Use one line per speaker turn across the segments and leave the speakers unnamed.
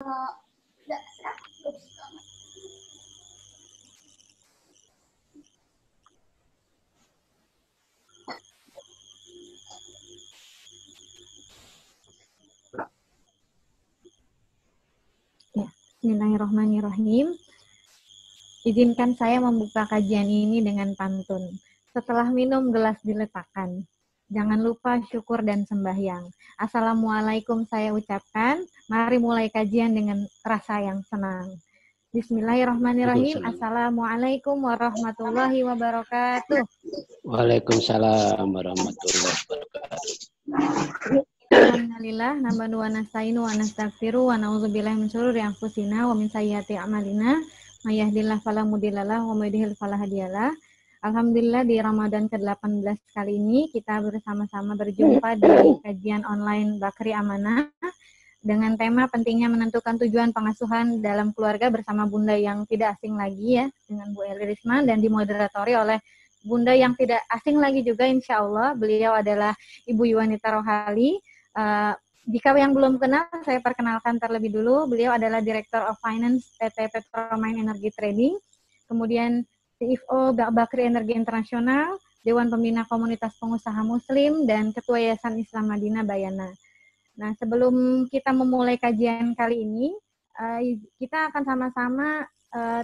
Ya, Bismillahirrahmanirrahim. Izinkan saya membuka kajian ini dengan pantun. Setelah minum gelas diletakkan. Jangan lupa syukur dan sembahyang. Assalamualaikum saya ucapkan. Mari mulai kajian dengan rasa yang senang. Bismillahirrahmanirrahim. Assalamualaikum warahmatullahi wabarakatuh.
Waalaikumsalam warahmatullahi wabarakatuh.
Alhamdulillah, nahmadu wa nasta'inu wa nastaghfiru wa na'udzubillahi min syururi anfusina wa min sayyiati a'malina. May yahdihillahu fala mudhillalah wa may yudhlil fala hadiyalah. Alhamdulillah di Ramadan ke-18 kali ini kita bersama-sama berjumpa di kajian online Bakri Amanah dengan tema pentingnya menentukan tujuan pengasuhan dalam keluarga bersama Bunda yang tidak asing lagi ya, dengan Bu Eli Risman, dan dimoderatori oleh Bunda yang tidak asing lagi juga insya Allah. Beliau adalah Ibu Yuwanita Rohali. Jika yang belum kenal, saya perkenalkan terlebih dulu. Beliau adalah Director of Finance PT Petromain Energy Trading, kemudian CFO Bakri Energi Internasional, Dewan Pembina Komunitas Pengusaha Muslim, dan Ketua Yayasan Islam Madinah Bayana. Nah, sebelum kita memulai kajian kali ini, kita akan sama-sama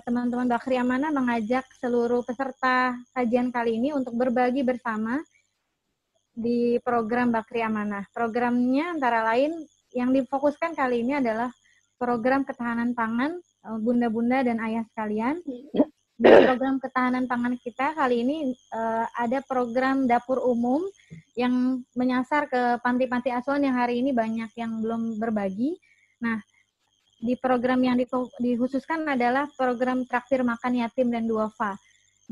teman-teman Bakri Amanah mengajak seluruh peserta kajian kali ini untuk berbagi bersama di program Bakri Amanah. Programnya antara lain yang difokuskan kali ini adalah program ketahanan pangan bunda-bunda dan ayah sekalian. Di program ketahanan pangan kita kali ini ada program dapur umum yang menyasar ke panti-panti asuhan yang hari ini banyak yang belum berbagi. Nah, di program yang dikhususkan adalah program traktir makan yatim dan duafa.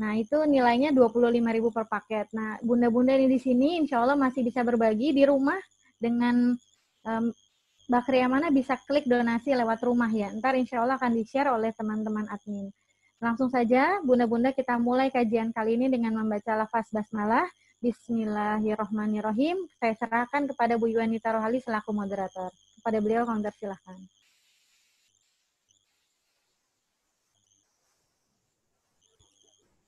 Nah, itu nilainya 25.000 per paket. Nah, bunda-bunda ini di sini insya Allah masih bisa berbagi di rumah dengan Bakri Amanah, bisa klik donasi lewat rumah ya. Ntar insya Allah akan di-share oleh teman-teman admin. Langsung saja, bunda-bunda kita mulai kajian kali ini dengan membaca lafaz basmalah. Bismillahirrahmanirrahim. Saya serahkan kepada Bu Yuwanita Rohali selaku moderator. Kepada beliau, kami persilahkan.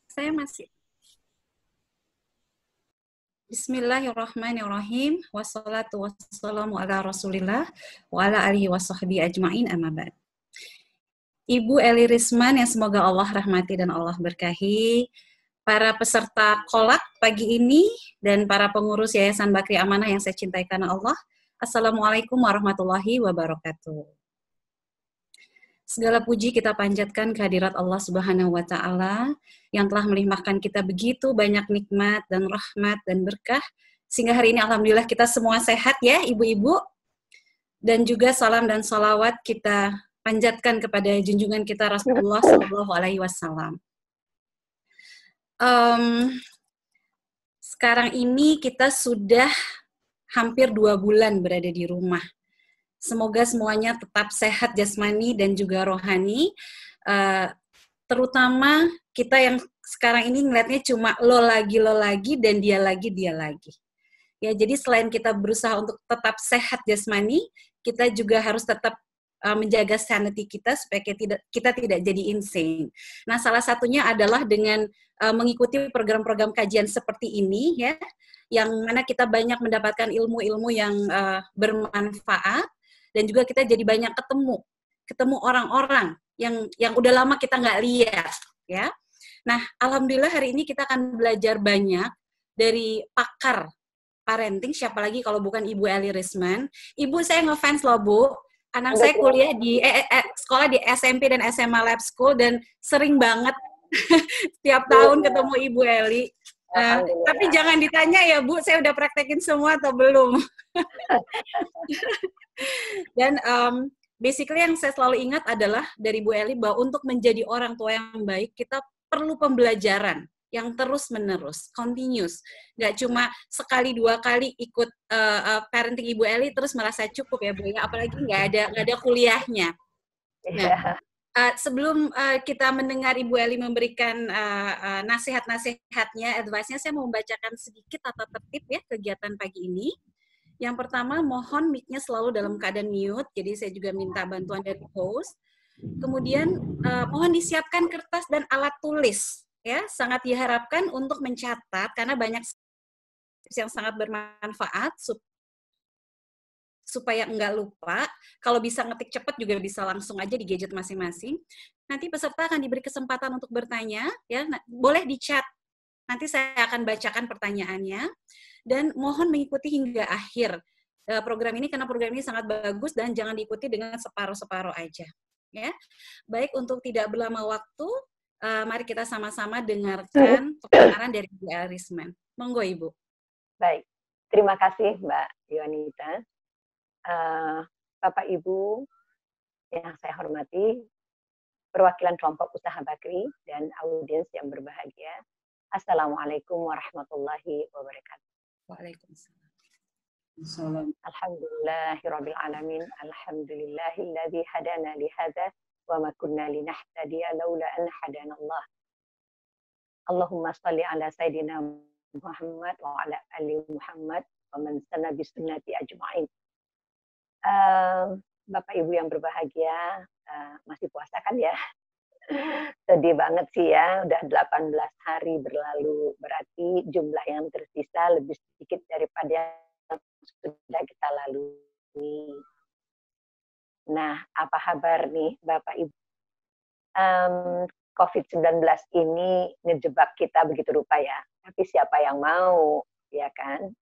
Saya masih. Bismillahirrahmanirrahim. Wassalatu wassalamu ala Rasulillah wa ala alihi wasahbihi ajma'in, amma ba'd. Ibu Eli Risman yang semoga Allah rahmati dan Allah berkahi, para peserta kolak pagi ini dan para pengurus Yayasan Bakri Amanah yang saya cintai karena Allah. Assalamualaikum warahmatullahi wabarakatuh. Segala puji kita panjatkan kehadirat Allah Subhanahu wa Ta'ala yang telah melimpahkan kita begitu banyak nikmat dan rahmat dan berkah, sehingga hari ini alhamdulillah kita semua sehat ya ibu-ibu. Dan juga salam dan salawat kita panjatkan kepada junjungan kita Rasulullah SAW. Sekarang ini kita sudah hampir 2 bulan berada di rumah. Semoga semuanya tetap sehat jasmani dan juga rohani, terutama kita yang sekarang ini ngeliatnya cuma lo lagi, dan dia lagi. Ya, jadi selain kita berusaha untuk tetap sehat jasmani, kita juga harus tetap menjaga sanity kita supaya kita tidak jadi insane. Nah, salah satunya adalah dengan mengikuti program-program kajian seperti ini, ya, yang mana kita banyak mendapatkan ilmu-ilmu yang bermanfaat. Dan juga kita jadi banyak ketemu orang-orang yang udah lama kita nggak lihat, ya. Nah, alhamdulillah hari ini kita akan belajar banyak dari pakar parenting, siapa lagi kalau bukan Ibu Eli Risman. Ibu, saya ngefans loh, Bu. Anak saya kuliah di sekolah di SMP dan SMA Lab School dan sering banget setiap tahun ketemu Ibu Eli. Tapi jangan ditanya ya, Bu, saya udah praktekin semua atau belum. Dan basically yang saya selalu ingat adalah dari Bu Eli bahwa untuk menjadi orang tua yang baik, kita perlu pembelajaran yang terus-menerus, continuous. Nggak cuma sekali 2 kali ikut parenting Ibu Eli terus merasa cukup ya Bu ya, apalagi nggak ada kuliahnya. Nah, sebelum kita mendengar Ibu Eli memberikan nasihat-nasihatnya, advice-nya, saya mau membacakan sedikit tata tertib ya kegiatan pagi ini. Yang pertama, mohon mic-nya selalu dalam keadaan mute, jadi saya juga minta bantuan dari host. Kemudian mohon disiapkan kertas dan alat tulis, ya, sangat diharapkan untuk mencatat karena banyak yang sangat bermanfaat supaya enggak lupa. Kalau bisa ngetik cepat juga bisa langsung aja di gadget masing-masing. Nanti peserta akan diberi kesempatan untuk bertanya, ya, boleh di chat. Nanti saya akan bacakan pertanyaannya dan mohon mengikuti hingga akhir program ini karena program ini sangat bagus dan jangan diikuti dengan separuh-separuh aja. Ya, baik, untuk tidak berlama waktu, mari kita sama-sama dengarkan pemaparan dari Ibu Arisman. Monggo Ibu.
Baik, terima kasih Mbak Yonita. Bapak Ibu yang saya hormati, perwakilan kelompok usaha Bakri dan audiens yang berbahagia. Assalamualaikum warahmatullahi wabarakatuh.
Waalaikumsalam.
Alhamdulillahirabbil alamin. Alhamdulillahilladzi hadana li hadza wa ma kunna linahtadiya laula an hadana Allah. Allahumma shalli ala sayidina Muhammad wa ala ali Muhammad wa man sanna bi sunnati ajma'in. Bapak Ibu yang berbahagia, masih puasa kan ya? Sedih banget sih ya, udah 18 hari berlalu, berarti jumlah yang tersisa lebih sedikit daripada yang sudah kita lalui. Nah, apa kabar nih Bapak Ibu? COVID-19 ini ngejebak kita begitu rupa ya, tapi siapa yang mau, ya kan?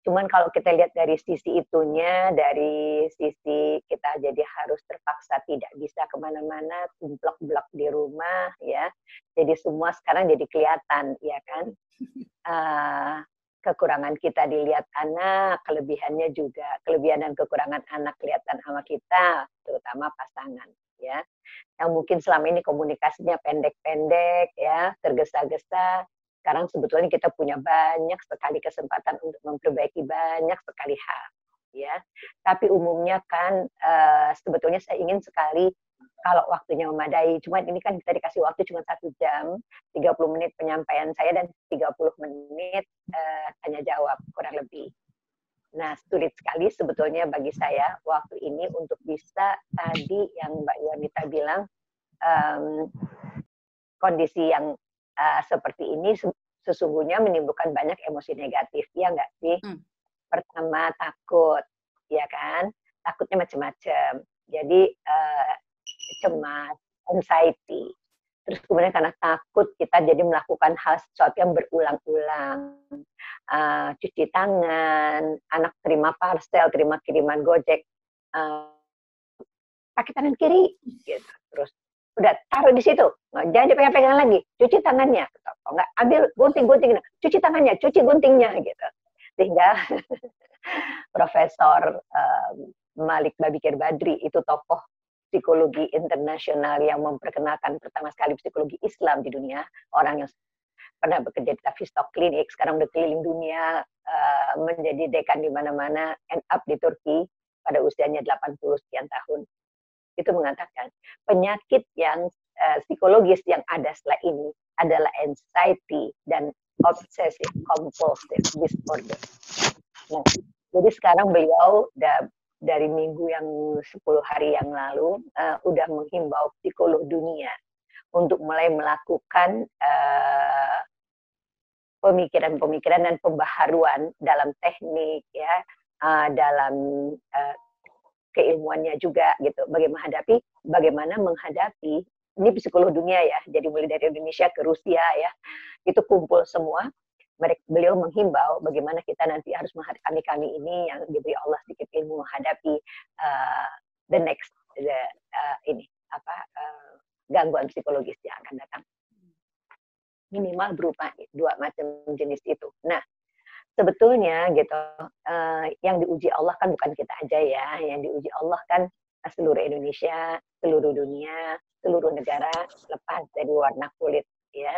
Cuman kalau kita lihat dari sisi itunya, dari sisi kita jadi harus terpaksa tidak bisa kemana-mana, blok-blok di rumah, ya. Jadi semua sekarang jadi kelihatan, ya kan? Kekurangan kita dilihat anak, kelebihannya juga, kelebihan dan kekurangan anak kelihatan sama kita, terutama pasangan, ya. Yang mungkin selama ini komunikasinya pendek-pendek, ya, tergesa-gesa. Sekarang sebetulnya kita punya banyak sekali kesempatan untuk memperbaiki banyak sekali hal, ya. Tapi umumnya kan sebetulnya saya ingin sekali kalau waktunya memadai. Cuma ini kan kita dikasih waktu cuma 1 jam, 30 menit penyampaian saya dan 30 menit tanya jawab kurang lebih. Nah, sulit sekali sebetulnya bagi saya waktu ini untuk bisa tadi yang Mbak Yonita bilang kondisi yang seperti ini sesungguhnya menimbulkan banyak emosi negatif, ya nggak sih? Pertama takut, ya kan? Takutnya macam-macam. Jadi cemas, anxiety. Terus kemudian karena takut kita jadi melakukan hal sesuatu yang berulang-ulang. Cuci tangan, anak terima parcel, terima kiriman Gojek, pakai tangan kiri, gitu. Terus udah taruh di situ, jangan dipegang-pegang lagi, cuci tangannya, kalau nggak ambil gunting-gunting, cuci tangannya, cuci guntingnya, gitu. Sehingga Profesor Malik Babikir Badri itu tokoh psikologi internasional yang memperkenalkan pertama sekali psikologi Islam di dunia, orang yang pernah bekerja di Tavistock Clinic, sekarang udah keliling dunia, menjadi dekan di mana-mana, end up di Turki pada usianya 80 sekian tahun. Itu mengatakan penyakit yang psikologis yang ada setelah ini adalah anxiety dan obsessive compulsive disorder. Nah, jadi sekarang beliau dari minggu yang 10 hari yang lalu udah menghimbau psikolog dunia untuk mulai melakukan pemikiran-pemikiran dan pembaharuan dalam teknik, ya, dalam keilmuannya juga, gitu. Bagaimana menghadapi ini psikolog dunia ya. Jadi mulai dari Indonesia ke Rusia ya, itu kumpul semua. Beliau menghimbau bagaimana kita nanti harus menghadapi kami ini yang diberi Allah sedikit ilmu menghadapi the next gangguan psikologis yang akan datang. Minimal berupa 2 macam jenis itu. Nah, sebetulnya gitu, yang diuji Allah kan bukan kita aja ya, yang diuji Allah kan seluruh Indonesia, seluruh dunia, seluruh negara lepas dari warna kulit, ya.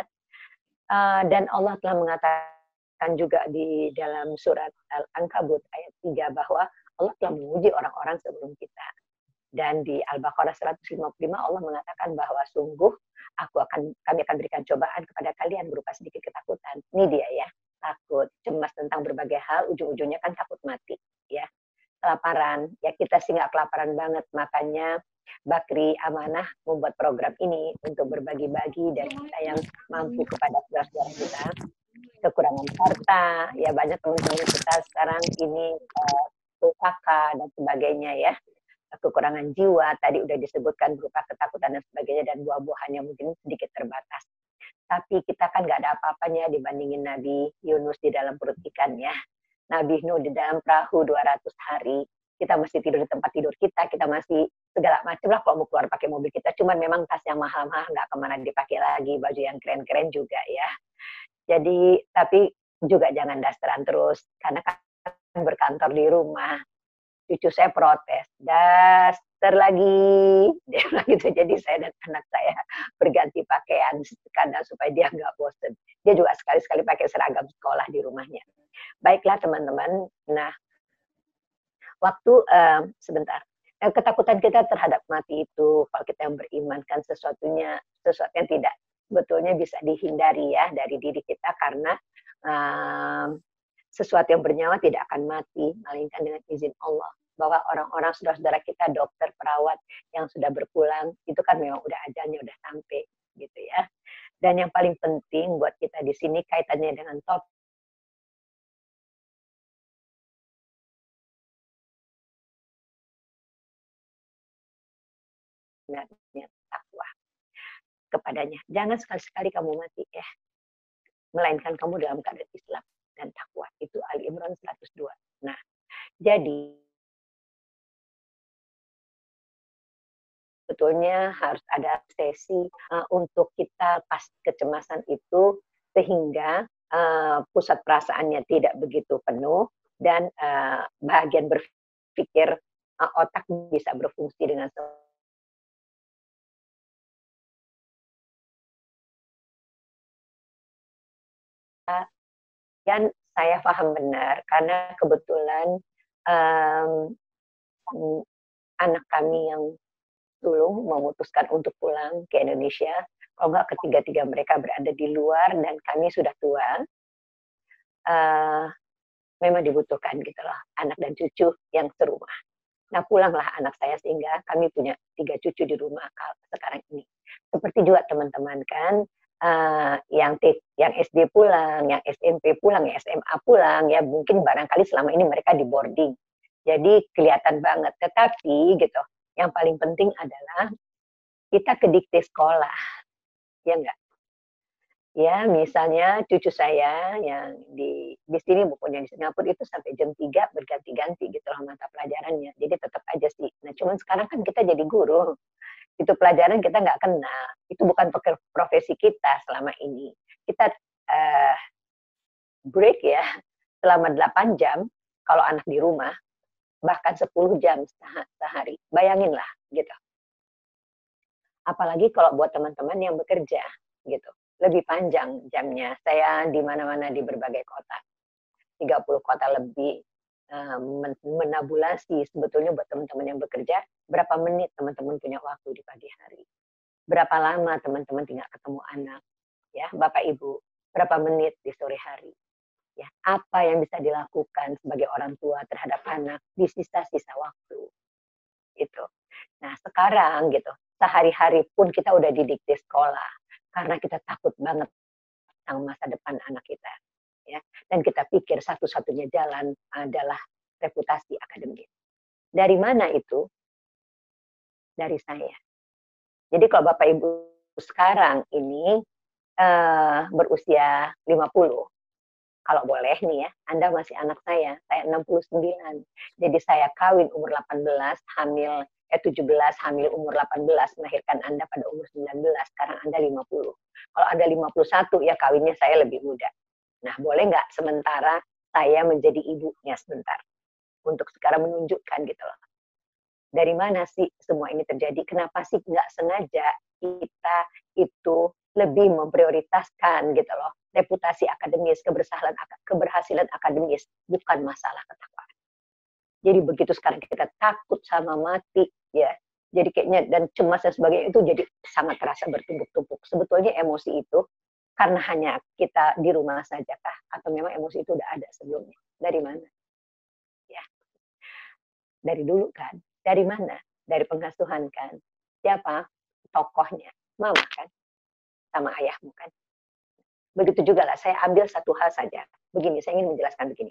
Dan Allah telah mengatakan juga di dalam surat Al-Ankabut ayat 3 bahwa Allah telah menguji orang-orang sebelum kita. Dan di Al-Baqarah 155 Allah mengatakan bahwa sungguh kami akan berikan cobaan kepada kalian berupa sedikit ketakutan. Ini dia ya, takut, cemas tentang berbagai hal, ujung-ujungnya kan takut mati, ya. kelaparan. Ya kita sih nggak kelaparan banget, makanya Bakri Amanah membuat program ini untuk berbagi-bagi dari kita yang mampu kepada saudara-saudara kita, kekurangan harta, ya banyak teman-teman kita sekarang ini PKK dan sebagainya ya, kekurangan jiwa, tadi udah disebutkan berupa ketakutan dan sebagainya, dan buah-buahannya mungkin sedikit terbatas. Tapi kita kan nggak ada apa-apanya dibandingin Nabi Yunus di dalam perut ikan ya. Nabi Nuh di dalam perahu 200 hari. Kita masih tidur di tempat tidur kita masih segala macam lah kalau mau keluar pakai mobil kita. Cuman memang tas yang mahal-mahal nggak kemana dipakai lagi, baju yang keren-keren juga ya. Jadi, tapi juga jangan dasteran terus, karena kan berkantor di rumah. Cucu saya protes, daster lagi, dia bilang gitu. Jadi saya dan anak saya berganti pakaian karena supaya dia nggak bosen. Dia juga sekali-sekali pakai seragam sekolah di rumahnya. Baiklah teman-teman, nah waktu sebentar, ketakutan kita terhadap mati itu, kalau kita yang beriman kan sesuatu yang tidak sebetulnya bisa dihindari ya dari diri kita, karena sesuatu yang bernyawa tidak akan mati, melainkan dengan izin Allah. Bahwa orang-orang saudara-saudara kita, dokter, perawat yang sudah berpulang, itu kan memang udah ajalnya udah sampai, gitu ya. Dan yang paling penting buat kita di sini kaitannya dengan top takwa kepadanya. Jangan sekali-sekali kamu mati ya, melainkan kamu dalam keadaan Islam dan takwa. Itu Ali Imran 102. Nah, jadi sebetulnya harus ada sesi untuk kita pas kecemasan itu, sehingga pusat perasaannya tidak begitu penuh dan bagian berpikir otak bisa berfungsi dengan dan saya paham benar karena kebetulan anak kami yang sulung memutuskan untuk pulang ke Indonesia. Kalau nggak ketiga-tiga mereka berada di luar dan kami sudah tua, memang dibutuhkan gitu loh, anak dan cucu yang serumah. Nah pulanglah anak saya sehingga kami punya 3 cucu di rumah sekarang ini. Seperti juga teman-teman kan, yang SD pulang, yang SMP pulang, yang SMA pulang, ya mungkin barangkali selama ini mereka di boarding. Jadi kelihatan banget, tetapi gitu, yang paling penting adalah kita kedikte sekolah, ya enggak? Ya, misalnya cucu saya yang di sini maupun yang di Singapura itu sampai jam 3 berganti-ganti gitu lah mata pelajarannya. Jadi tetap aja sih. Nah, cuman sekarang kan kita jadi guru. Itu pelajaran kita nggak kena. Itu bukan profesi kita selama ini. Kita break ya selama 8 jam kalau anak di rumah, bahkan 10 jam sehari. Bayanginlah gitu. Apalagi kalau buat teman-teman yang bekerja gitu. Lebih panjang jamnya. Saya di mana-mana di berbagai kota. 30 kota lebih menabulasi sebetulnya buat teman-teman yang bekerja, berapa menit teman-teman punya waktu di pagi hari. Berapa lama teman-teman tinggal ketemu anak, ya, Bapak Ibu, berapa menit di sore hari. Ya, apa yang bisa dilakukan sebagai orang tua terhadap anak di sisa-sisa waktu. Itu. Nah, sekarang gitu, sehari-hari pun kita udah didikte sekolah karena kita takut banget tentang masa depan anak kita. Ya, dan kita pikir satu-satunya jalan adalah reputasi akademik. Dari mana itu? Dari saya. Jadi kalau Bapak Ibu sekarang ini berusia 50, kalau boleh nih ya, Anda masih anak saya 69. Jadi saya kawin umur 18, hamil 17, hamil umur 18, melahirkan Anda pada umur 19, sekarang Anda 50. Kalau Anda 51 ya kawinnya saya lebih muda. Nah, boleh nggak sementara saya menjadi ibunya sebentar? Untuk sekarang menunjukkan gitu loh. Dari mana sih semua ini terjadi? Kenapa sih nggak sengaja kita itu lebih memprioritaskan gitu loh, reputasi akademis, keberhasilan akademis, bukan masalah ketakwaan. Jadi begitu sekarang kita takut sama mati, ya, jadi kayaknya dan cemas dan sebagainya itu jadi sangat terasa bertumpuk-tumpuk. Sebetulnya emosi itu karena hanya kita di rumah saja kah? Atau memang emosi itu udah ada sebelumnya? Dari mana? Ya. Dari dulu kan. Dari mana? Dari pengasuhan kan. Siapa? Tokohnya. Mama kan. Sama ayahmu kan. Begitu juga lah, saya ambil satu hal saja. Begini, saya ingin menjelaskan begini.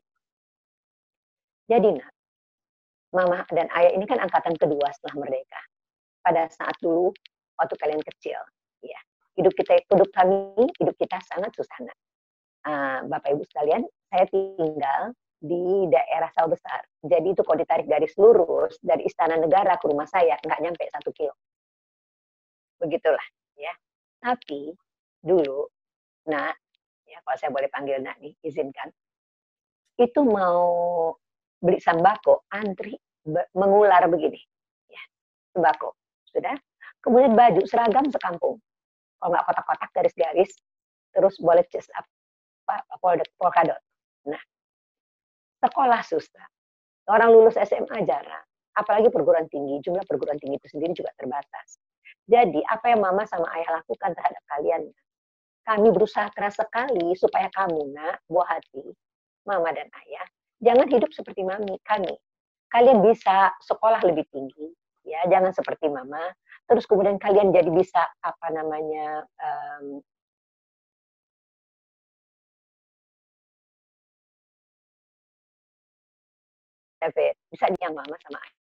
Jadi, nak, mama dan ayah ini kan angkatan kedua setelah merdeka. Pada saat dulu, waktu kalian kecil, ya, hidup kita sangat susah. Bapak Ibu sekalian, saya tinggal di daerah Sawah Besar. Jadi itu kalau ditarik garis lurus dari Istana Negara ke rumah saya, nggak nyampe 1 kilo. Begitulah, ya. Tapi dulu, nak, ya kalau saya boleh panggil nak nih, izinkan. Itu mau beli sembako, antri mengular begini, ya, sembako, sudah. Kemudian baju seragam sekampung, kalau nggak kotak-kotak garis-garis, terus boleh polkadot. Nah, sekolah susah, orang lulus SMA jarang, apalagi perguruan tinggi, jumlah perguruan tinggi itu sendiri juga terbatas. Jadi apa yang mama sama ayah lakukan terhadap kalian? Kami berusaha keras sekali supaya kamu, nak, buah hati, mama dan ayah, jangan hidup seperti kami. Kalian bisa sekolah lebih tinggi, ya, jangan seperti mama. Terus kemudian kalian jadi bisa bisa yang mama sama ayah.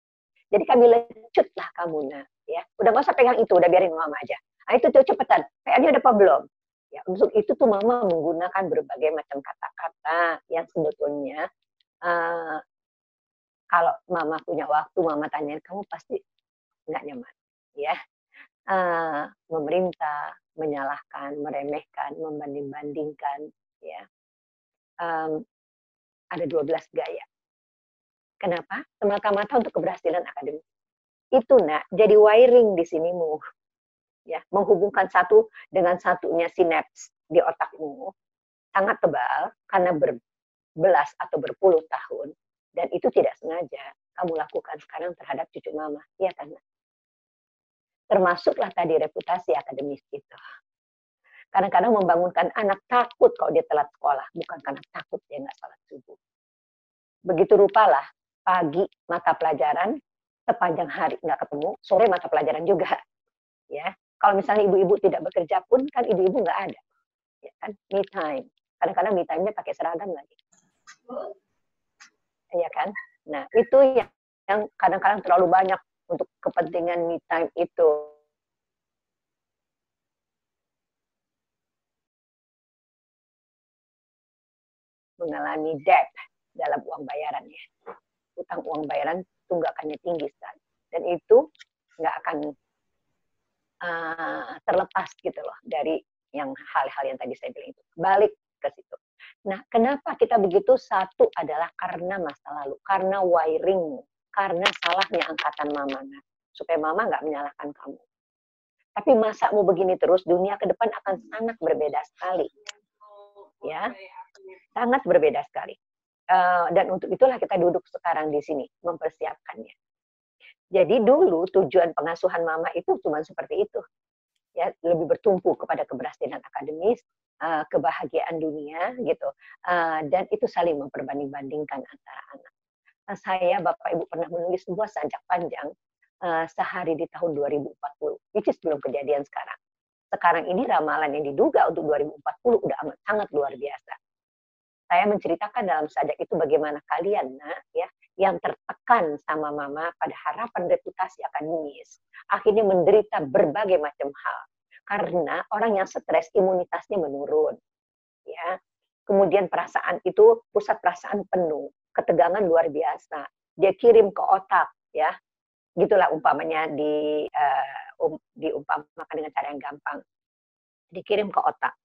Jadi kami lecutlah kamu, nak, ya. Udah nggak usah pegang itu, udah biarin mama aja. Nah, itu tuh cepetan. PR-nya udah apa belum? Ya, untuk itu tuh mama menggunakan berbagai macam kata-kata yang sebetulnya kalau mama punya waktu, mama tanyain kamu pasti nggak nyaman, ya. Memerintah, menyalahkan, meremehkan, membanding-bandingkan, ya. Ada 12 gaya. Kenapa? Semata-mata untuk keberhasilan akademik. Itu, nak, jadi wiring di sinimu. Ya, menghubungkan satu dengan satunya sinaps di otakmu sangat tebal karena berbelas atau berpuluh tahun, dan itu tidak sengaja kamu lakukan sekarang terhadap cucu mama, ya kan? Termasuklah tadi reputasi akademis itu. Kadang-kadang membangunkan anak takut kalau dia telat sekolah, bukan karena takut dia nggak salat subuh. Begitu rupalah pagi mata pelajaran, sepanjang hari nggak ketemu, sore mata pelajaran juga, ya. Kalau misalnya ibu-ibu tidak bekerja pun, kan ibu-ibu nggak ada. Ya kan? Me time. Kadang-kadang me time-nya pakai seragam lagi. Ya kan? Nah, itu yang kadang-kadang terlalu banyak untuk kepentingan me time itu. Mengalami debt dalam uang bayarannya. Utang uang bayaran tunggakannya tinggi sekali. Dan itu nggak akan terlepas gitu loh dari yang hal-hal yang tadi saya bilang itu. Balik ke situ. Nah, kenapa kita begitu? Satu adalah karena masa lalu, karena wiring, karena salahnya angkatan mama, supaya mama nggak menyalahkan kamu. Tapi masa mau begini terus, dunia ke depan akan sangat berbeda sekali, ya, sangat berbeda sekali. Dan untuk itulah kita duduk sekarang di sini mempersiapkannya. Jadi dulu tujuan pengasuhan mama itu cuma seperti itu, ya, lebih bertumpu kepada keberhasilan akademis, kebahagiaan dunia, gitu, dan itu saling memperbanding-bandingkan antara anak. Saya, Bapak Ibu pernah menulis sebuah sajak panjang sehari di tahun 2040, which is belum kejadian sekarang. Sekarang ini ramalan yang diduga untuk 2040 udah amat sangat luar biasa. Saya menceritakan dalam sajak itu bagaimana kalian, nak, ya, yang tertekan sama mama pada harapan reputasi akademis, akhirnya menderita berbagai macam hal. Karena orang yang stres, imunitasnya menurun. Ya. Kemudian perasaan itu, pusat perasaan penuh, ketegangan luar biasa. Dia kirim ke otak, ya. Gitulah umpamanya diumpamakan dengan cara yang gampang. Dikirim ke otak.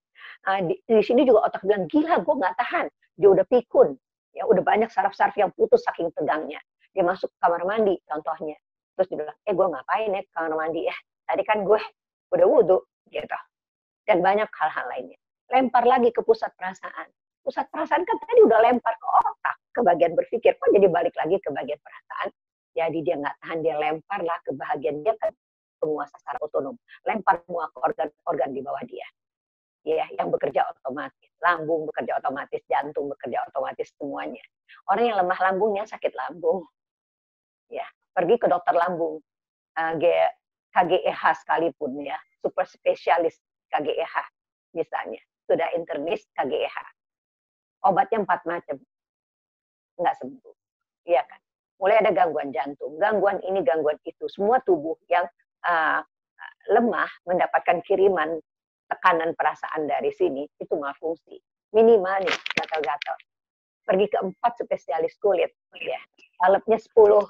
Di sini juga otak bilang, gila, gue nggak tahan. Dia udah pikun, ya, udah banyak saraf-saraf yang putus saking tegangnya. Dia masuk ke kamar mandi, contohnya. Terus dia bilang, gue ngapain ya ke kamar mandi ya? Tadi kan gue udah wudhu, gitu. Dan banyak hal-hal lainnya. Lempar lagi ke pusat perasaan. Pusat perasaan kan tadi udah lempar ke otak, ke bagian berpikir. Kok jadi balik lagi ke bagian perasaan? Jadi dia nggak tahan, dia lemparlah ke bagian dia kan penguasa secara otonom. Lempar semua ke organ-organ di bawah dia. Ya, yang bekerja otomatis, lambung bekerja otomatis, jantung bekerja otomatis, semuanya. Orang yang lemah lambungnya sakit lambung, ya, pergi ke dokter lambung, KGEH sekalipun ya, super spesialis KGEH misalnya, sudah internis KGEH, obatnya 4 macam, nggak sembuh, iya kan? Mulai ada gangguan jantung, gangguan ini, gangguan itu, semua tubuh yang lemah mendapatkan kiriman tekanan perasaan dari sini, itu malfungsi. Minimal nih, gatal-gatal. Pergi ke 4 spesialis kulit, ya, alatnya 10,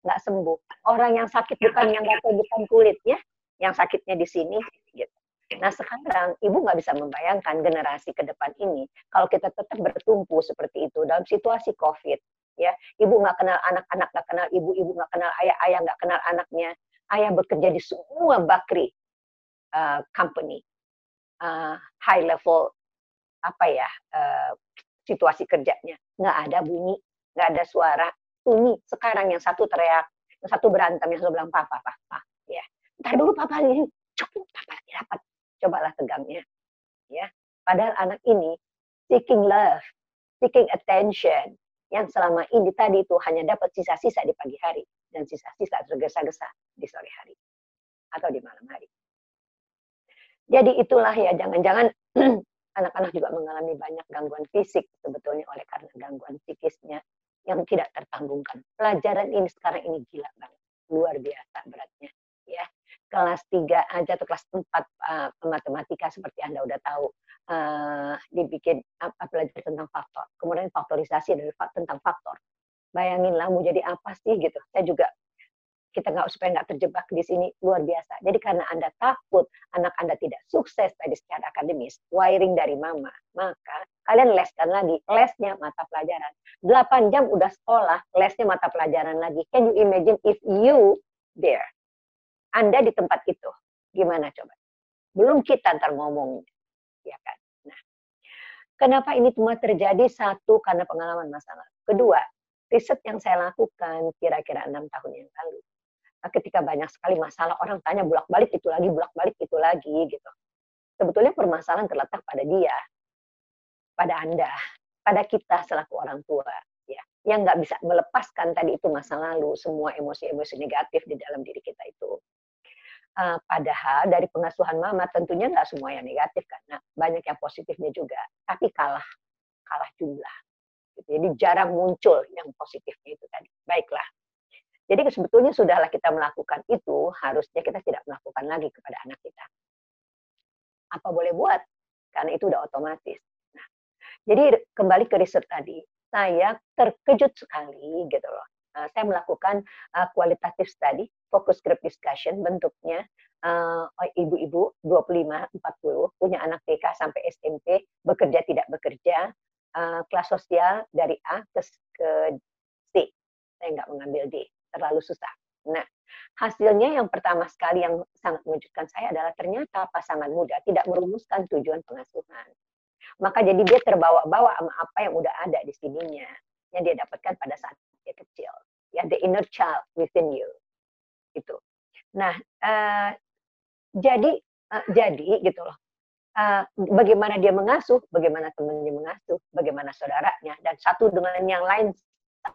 nggak sembuh. Orang yang sakit bukan yang gatal, bukan kulitnya, yang sakitnya di sini, gitu. Nah sekarang ibu nggak bisa membayangkan generasi ke depan ini kalau kita tetap bertumpu seperti itu dalam situasi COVID, ya, ibu nggak kenal anak-anak, nggak kenal ibu nggak kenal ayah, ayah nggak kenal anaknya, ayah bekerja di semua bakri company, high level situasi kerjanya, nggak ada bunyi, nggak ada suara, sunyi. Sekarang yang satu teriak, yang satu berantem, yang satu bilang papa, ya, ntar dulu papa ini, cukup papa lagi rapat. Cobalah tegangnya, ya. Padahal anak ini seeking love, seeking attention, yang selama ini tadi itu hanya dapat sisa-sisa di pagi hari dan sisa-sisa tergesa-gesa di sore hari atau di malam hari. Jadi itulah ya, jangan-jangan anak-anak juga mengalami banyak gangguan fisik sebetulnya oleh karena gangguan psikisnya yang tidak tertanggungkan. Pelajaran ini sekarang ini gila banget, luar biasa beratnya, ya. Kelas 3 aja atau kelas 4 matematika seperti Anda udah tahu, dibikin belajar tentang faktor, kemudian faktorisasi dari tentang faktor. Bayanginlah mau jadi apa sih gitu. Saya juga, kita supaya nggak terjebak di sini, luar biasa. Jadi karena Anda takut anak Anda tidak sukses tadi secara akademis, wiring dari mama, maka kalian leskan lagi, lesnya mata pelajaran. 8 jam udah sekolah, lesnya mata pelajaran lagi. Can you imagine if you there? Anda di tempat itu, gimana coba? Belum kita ntar ngomongnya, ya kan? Nah, kenapa ini cuma terjadi? Satu, karena pengalaman masa lalu. Kedua, riset yang saya lakukan kira-kira 6 tahun yang lalu. Ketika banyak sekali masalah, orang tanya bolak-balik itu lagi, gitu. Sebetulnya permasalahan terletak pada dia, pada Anda, pada kita selaku orang tua, ya, yang nggak bisa melepaskan tadi itu masa lalu, semua emosi-emosi negatif di dalam diri kita itu. Padahal dari pengasuhan mama tentunya nggak semua yang negatif karena banyak yang positifnya juga, tapi kalah jumlah. Jadi jarang muncul yang positifnya itu tadi. Baiklah. Jadi sebetulnya sudahlah kita melakukan itu, harusnya kita tidak melakukan lagi kepada anak kita. Apa boleh buat? Karena itu udah otomatis. Nah, jadi kembali ke riset tadi, saya terkejut sekali gitu loh. Saya melakukan qualitative study, focus group discussion, bentuknya ibu-ibu 25-40, punya anak TK sampai SMP, bekerja tidak bekerja, kelas sosial dari A ke C. Saya nggak mengambil D, terlalu susah. Nah, hasilnya yang pertama sekali yang sangat mengejutkan saya adalah ternyata pasangan muda tidak merumuskan tujuan pengasuhan. Maka jadi dia terbawa-bawa sama apa yang udah ada di sininya, yang dia dapatkan pada saat dia kecil. Ya, the inner child within you. Gitu. Nah, jadi gitu loh. Bagaimana dia mengasuh, bagaimana temannya mengasuh, bagaimana saudaranya, dan satu dengan yang lain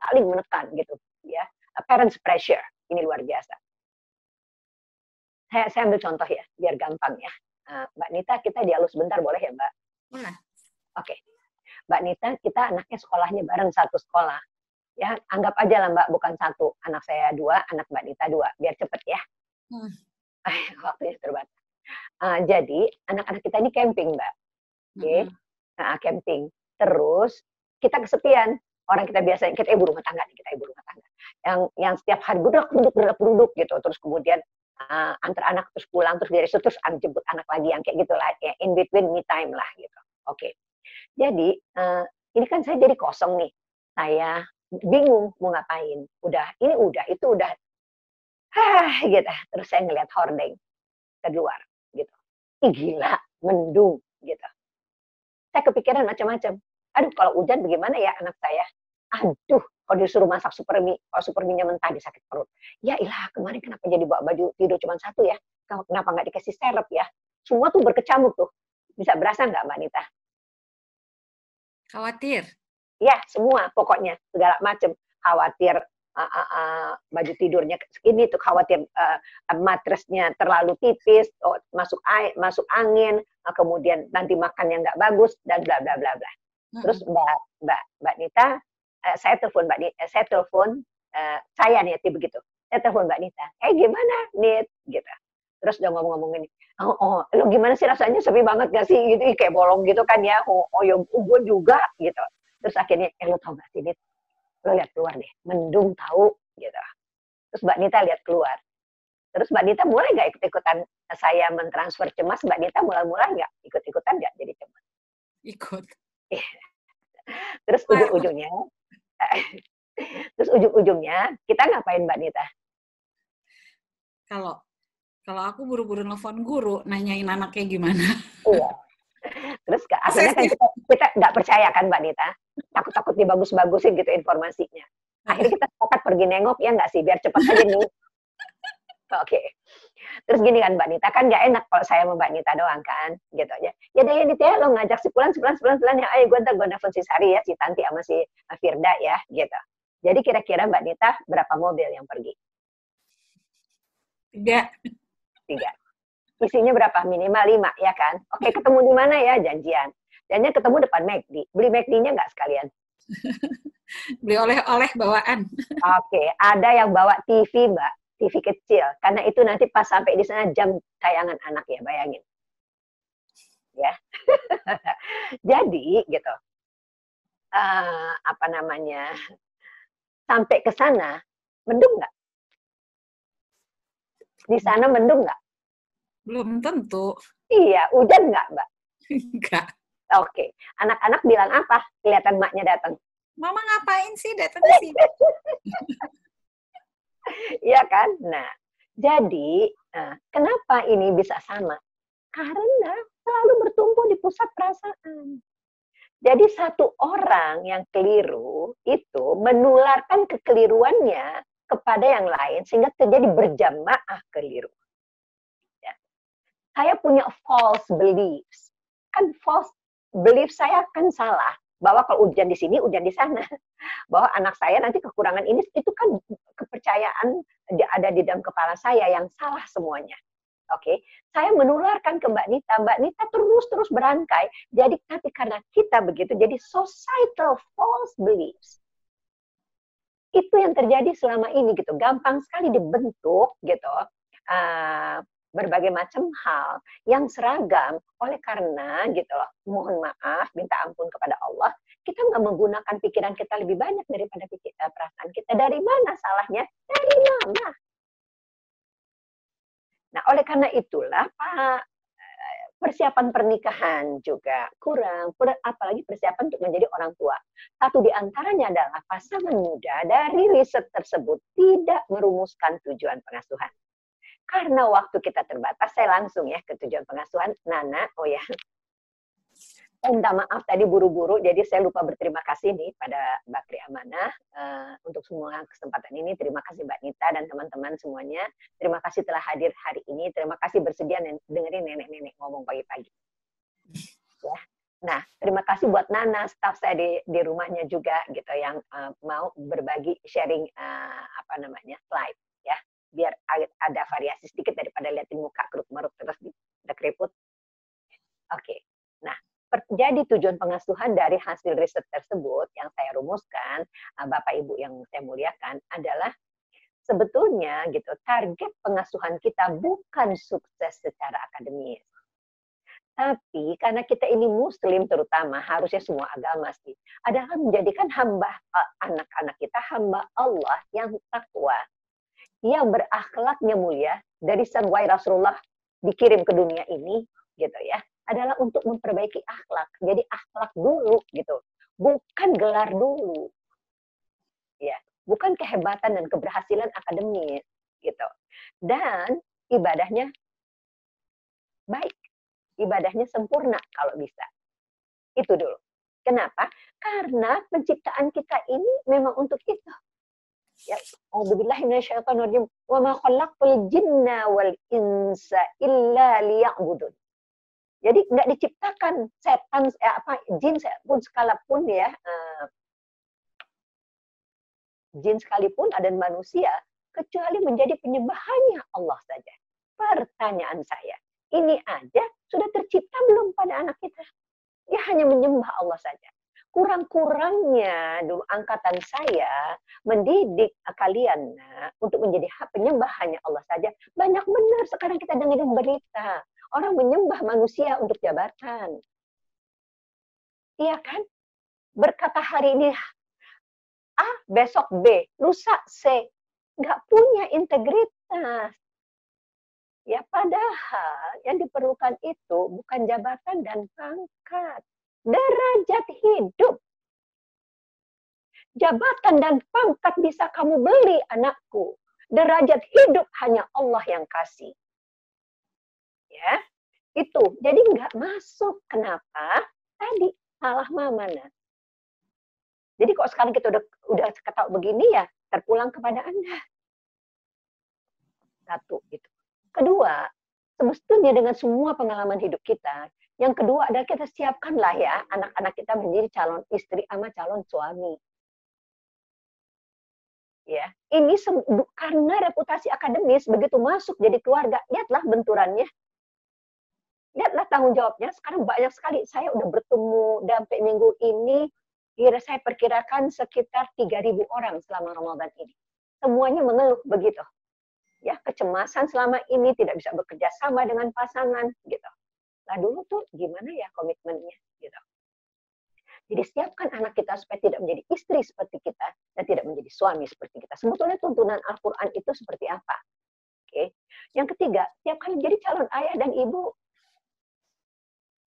saling menekan gitu, ya. Parents pressure, ini luar biasa. Saya ambil contoh ya, biar gampang ya. Mbak Nita, kita dialog sebentar boleh ya, Mbak?
Boleh.
Oke. Mbak Nita, kita anaknya sekolahnya bareng satu sekolah. Ya, anggap aja lah Mbak, bukan satu. Anak saya 2, anak Mbak Nita 2. Biar cepet ya. Waktunya terbatas. Jadi, anak-anak kita ini camping, Mbak. Oke. Nah, camping. Terus, kita kesepian. Orang kita biasanya, kita ibu rumah tangga. Yang setiap hari duduk gitu. Terus kemudian, antar anak terus pulang, terus dari situ terus jemput anak lagi. Yang kayak gitu lah. Ya, in between me time lah gitu. Oke. Jadi, ini kan saya jadi kosong nih. Saya bingung mau ngapain. Itu udah. Gitu. Terus saya ngeliat hordeng keluar gitu. Gila, mendung gitu. Saya kepikiran macam-macam. Aduh, kalau hujan bagaimana ya anak saya? Aduh, kalau disuruh masak supermi, kalau superminya mentah dia sakit perut. Ya ilah, kemarin kenapa jadi bawa baju tidur cuma satu ya? Kenapa nggak dikasih serep ya? Semua tuh berkecamuk tuh. Bisa berasa nggak Mbak Nita?
Khawatir.
Ya, semua pokoknya segala macam. Khawatir baju tidurnya ini tuh khawatir matresnya terlalu tipis, masuk angin, kemudian nanti makannya nggak bagus dan bla bla bla bla. Terus Mbak Nita, saya telepon saya nih begitu. Saya telepon Mbak Nita, gimana Nit gitu. Terus udah ngomong-ngomong ini, lo gimana sih rasanya, sepi banget gak sih gitu, kayak bolong gitu kan ya, ya gue juga gitu. Terus akhirnya lo tau gak sih Nit, lo lihat keluar deh, mendung tahu gitu. Terus Mbak Nita lihat keluar. Terus Mbak Nita mulai nggak ikut-ikutan saya mentransfer cemas, Mbak Nita mulai nggak ikut-ikutan nggak jadi cemas?
Ikut.
Terus ujung-ujungnya kita ngapain Mbak Nita?
Kalau aku buru-buru nelfon guru, nanyain anaknya gimana.
Iya. Terus akhirnya kan kita nggak percaya kan Mbak Nita, takut-takut dibagus-bagusin gitu informasinya. Akhirnya kita sepakat pergi nengok, ya nggak sih, biar cepat aja nih. Oke. Terus gini kan Mbak Nita, kan nggak enak kalau saya sama Mbak Nita doang kan, gitu aja. Ya deh Nita ya, lo ngajak si Pulan ya, ayo gue nelfon si Sari ya, si Tanti sama si Firda ya, gitu. Jadi kira-kira Mbak Nita berapa mobil yang pergi? 3. Isinya berapa? Minimal 5, ya kan? Oke, ketemu di mana ya? Janjian. Janjian ketemu depan McD. Beli McD-nya nggak sekalian?
Beli oleh-oleh bawaan.
Oke, ada yang bawa TV, Mbak. TV kecil. Karena itu nanti pas sampai di sana jam tayangan anak ya, bayangin. Ya. Jadi, gitu. Sampai ke sana, mendung nggak? Di sana mendung nggak?
Belum tentu.
Iya, hujan nggak, Mbak?
Enggak.
Oke. Anak-anak bilang apa? Kelihatan maknya datang.
Mama ngapain sih datang ke sini?
Iya kan? Nah, jadi kenapa ini bisa sama? Karena selalu bertumbuh di pusat perasaan. Jadi satu orang yang keliru itu menularkan kekeliruannya kepada yang lain sehingga terjadi berjamaah keliru. Ya. Saya punya false beliefs. Kan false belief saya kan salah. Bahwa kalau hujan di sini, hujan di sana. Bahwa anak saya nanti kekurangan ini, itu kan kepercayaan ada di dalam kepala saya yang salah semuanya. Oke, saya menularkan ke Mbak Nita terus berangkai. Jadi tapi karena kita begitu, jadi societal false beliefs. Itu yang terjadi selama ini gitu, gampang sekali dibentuk gitu berbagai macam hal yang seragam. Oleh karena gitu loh, mohon maaf, minta ampun kepada Allah, kita nggak menggunakan pikiran kita lebih banyak daripada perasaan kita. Dari mana salahnya? Dari mana? Nah, oleh karena itulah persiapan pernikahan juga kurang, apalagi persiapan untuk menjadi orang tua. Satu di antaranya adalah pasangan muda dari riset tersebut tidak merumuskan tujuan pengasuhan. Karena waktu kita terbatas, saya langsung ya ke tujuan pengasuhan. Nana, saya minta maaf tadi buru-buru, jadi saya lupa berterima kasih nih pada Bakri Amanah untuk semua kesempatan ini. Terima kasih Mbak Nita dan teman-teman semuanya. Terima kasih telah hadir hari ini. Terima kasih bersedia dengerin nenek-nenek ngomong pagi-pagi. Ya. Nah, terima kasih buat Nana, staf saya di rumahnya juga gitu yang mau berbagi sharing slide ya, biar ada variasi sedikit daripada liatin muka keruk-meruk terus udah keriput. Oke. Nah, jadi tujuan pengasuhan dari hasil riset tersebut yang saya rumuskan, Bapak Ibu yang saya muliakan, adalah sebetulnya gitu, target pengasuhan kita bukan sukses secara akademis. Tapi karena kita ini Muslim terutama, harusnya semua agama sih, adalah menjadikan anak-anak kita hamba Allah yang takwa, yang berakhlaknya mulia. Dari sanwai Rasulullah dikirim ke dunia ini, gitu ya, adalah untuk memperbaiki akhlak. Jadi akhlak dulu gitu, bukan gelar dulu, ya, bukan kehebatan dan keberhasilan akademis gitu. Dan ibadahnya baik, ibadahnya sempurna kalau bisa. Itu dulu. Kenapa? Karena penciptaan kita ini memang untuk itu. Ya, A'udzubillahi minasyaitonir rajim. Wa ma khalaqtul jinna wal insa illa liya'budun. Jadi nggak diciptakan setan jin pun sekalipun ya jin sekalipun ada manusia, kecuali menjadi penyembahannya Allah saja. Pertanyaan saya, ini aja sudah tercipta belum pada anak kita? Dia hanya menyembah Allah saja. Kurang-kurangnya dulu angkatan saya mendidik kalian untuk menjadi penyembah hanya Allah saja. Banyak benar sekarang kita dengar berita. Orang menyembah manusia untuk jabatan. Iya kan? Berkata hari ini A, besok B, lusa C. Nggak punya integritas. Ya, padahal yang diperlukan itu bukan jabatan dan pangkat. Derajat hidup. Jabatan dan pangkat bisa kamu beli, anakku. Derajat hidup hanya Allah yang kasih. Ya, itu. Jadi nggak masuk. Kenapa? Tadi salah mama. Jadi kok sekarang kita udah ketahui begini ya, terpulang kepada Anda. Satu, itu. Kedua, semestinya dengan semua pengalaman hidup kita, yang kedua adalah kita siapkanlah ya anak-anak kita menjadi calon istri sama calon suami. Ya, ini karena reputasi akademis begitu masuk jadi keluarga, lihatlah benturannya. Lihatlah tanggung jawabnya. Sekarang banyak sekali saya udah bertemu sampai minggu ini, saya perkirakan sekitar 3.000 orang selama Ramadan ini. Semuanya mengeluh begitu. Ya, kecemasan selama ini tidak bisa bekerja sama dengan pasangan gitu. Nah, dulu tuh gimana ya komitmennya gitu. Jadi siapkan anak kita supaya tidak menjadi istri seperti kita dan tidak menjadi suami seperti kita. Sebetulnya tuntunan Al-Qur'an itu seperti apa? Oke. Yang ketiga, siapkan menjadi calon ayah dan ibu.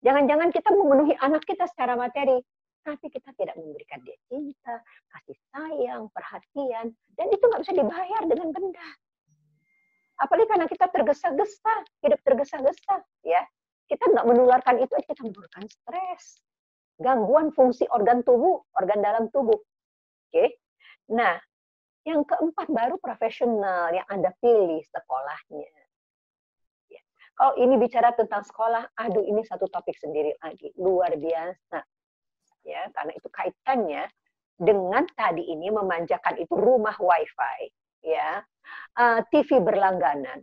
Jangan-jangan kita memenuhi anak kita secara materi, tapi kita tidak memberikan dia cinta, kasih sayang, perhatian, dan itu nggak bisa dibayar dengan benda. Apalagi karena kita tergesa-gesa, hidup tergesa-gesa, ya. Kita nggak menularkan itu, kita menularkan stres, gangguan fungsi organ tubuh, organ dalam tubuh. Oke. Nah, yang keempat baru profesional yang Anda pilih sekolahnya. Ya. Kalau ini bicara tentang sekolah, aduh ini satu topik sendiri lagi, luar biasa. Ya, karena itu kaitannya dengan tadi ini memanjakan itu rumah wifi, ya. TV berlangganan,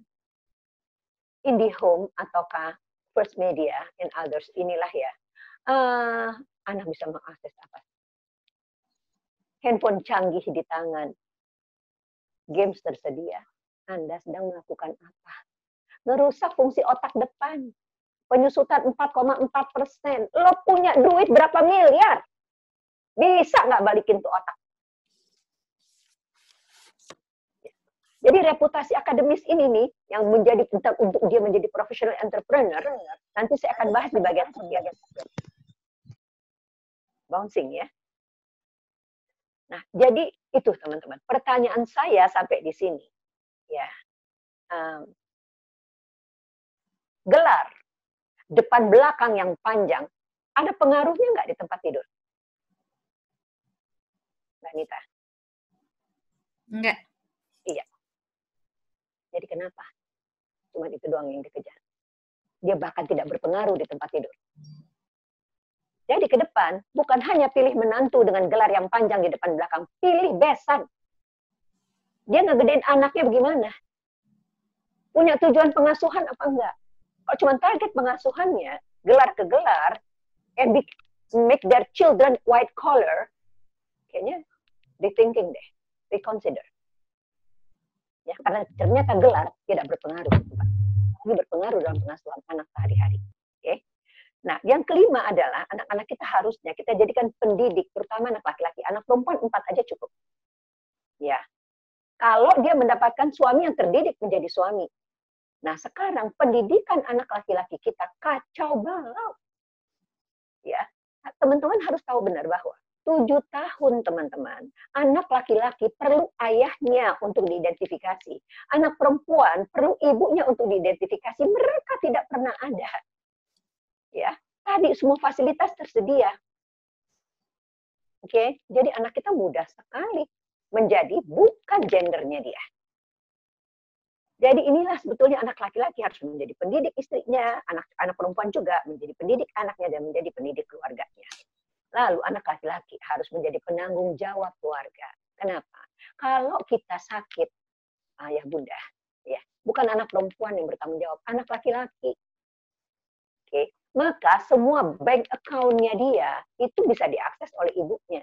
IndiHome ataukah First Media and others, inilah ya, anak bisa mengakses apa? Handphone canggih di tangan, games tersedia, Anda sedang melakukan apa? Merusak fungsi otak depan, penyusutan 4,4%, lo punya duit berapa miliar? Bisa nggak balikin tuh otak? Jadi reputasi akademis ini nih, yang menjadi untuk dia menjadi professional entrepreneur, nanti saya akan bahas di bagian bouncing ya. Nah, jadi itu teman-teman. Pertanyaan saya sampai di sini, ya, gelar depan belakang yang panjang, ada pengaruhnya nggak di tempat tidur? Mbak Nita?
Enggak.
Iya. Jadi kenapa? Cuma itu doang yang dikejar. Dia bahkan tidak berpengaruh di tempat tidur. Jadi ke depan, bukan hanya pilih menantu dengan gelar yang panjang di depan belakang, pilih besan. Dia ngegedein anaknya bagaimana? Punya tujuan pengasuhan apa enggak? Kalau cuma target pengasuhannya, gelar ke gelar, and make their children white collar, kayaknya rethinking deh, reconsider. Ya, karena ternyata gelar tidak berpengaruh, ini berpengaruh dalam pengasuhan anak sehari-hari. Oke. Nah, yang kelima adalah anak-anak kita harusnya kita jadikan pendidik, terutama anak laki-laki. Anak perempuan 4 aja cukup. Ya, kalau dia mendapatkan suami yang terdidik menjadi suami. Nah, sekarang pendidikan anak laki-laki kita kacau balau. Ya, teman-teman harus tahu benar bahwa 7 tahun teman-teman, anak laki-laki perlu ayahnya untuk diidentifikasi. Anak perempuan perlu ibunya untuk diidentifikasi. Mereka tidak pernah ada. Ya, tadi semua fasilitas tersedia. Oke, jadi anak kita mudah sekali menjadi bukan gendernya dia. Jadi inilah sebetulnya anak laki-laki harus menjadi pendidik istrinya, anak perempuan juga menjadi pendidik anaknya dan menjadi pendidik keluarganya. Lalu anak laki-laki harus menjadi penanggung jawab keluarga. Kenapa? Kalau kita sakit, ayah bunda, ya, bukan anak perempuan yang bertanggung jawab, anak laki-laki. Oke, maka semua bank account-nya dia itu bisa diakses oleh ibunya.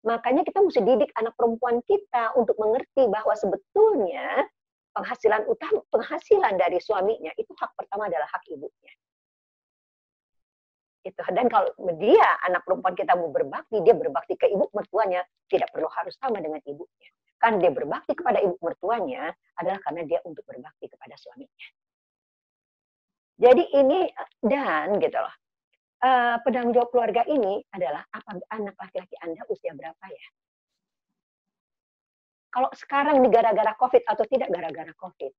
Makanya kita mesti didik anak perempuan kita untuk mengerti bahwa sebetulnya penghasilan dari suaminya itu hak pertama adalah hak ibunya. Itu. Dan kalau dia anak perempuan kita mau berbakti, dia berbakti ke ibu mertuanya, tidak perlu harus sama dengan ibunya. Kan dia berbakti kepada ibu mertuanya adalah karena dia untuk berbakti kepada suaminya. Jadi ini dan gitu loh. Penanggung jawab keluarga ini adalah apa anak laki-laki Anda usia berapa ya? Kalau sekarang ini gara-gara COVID atau tidak gara-gara COVID,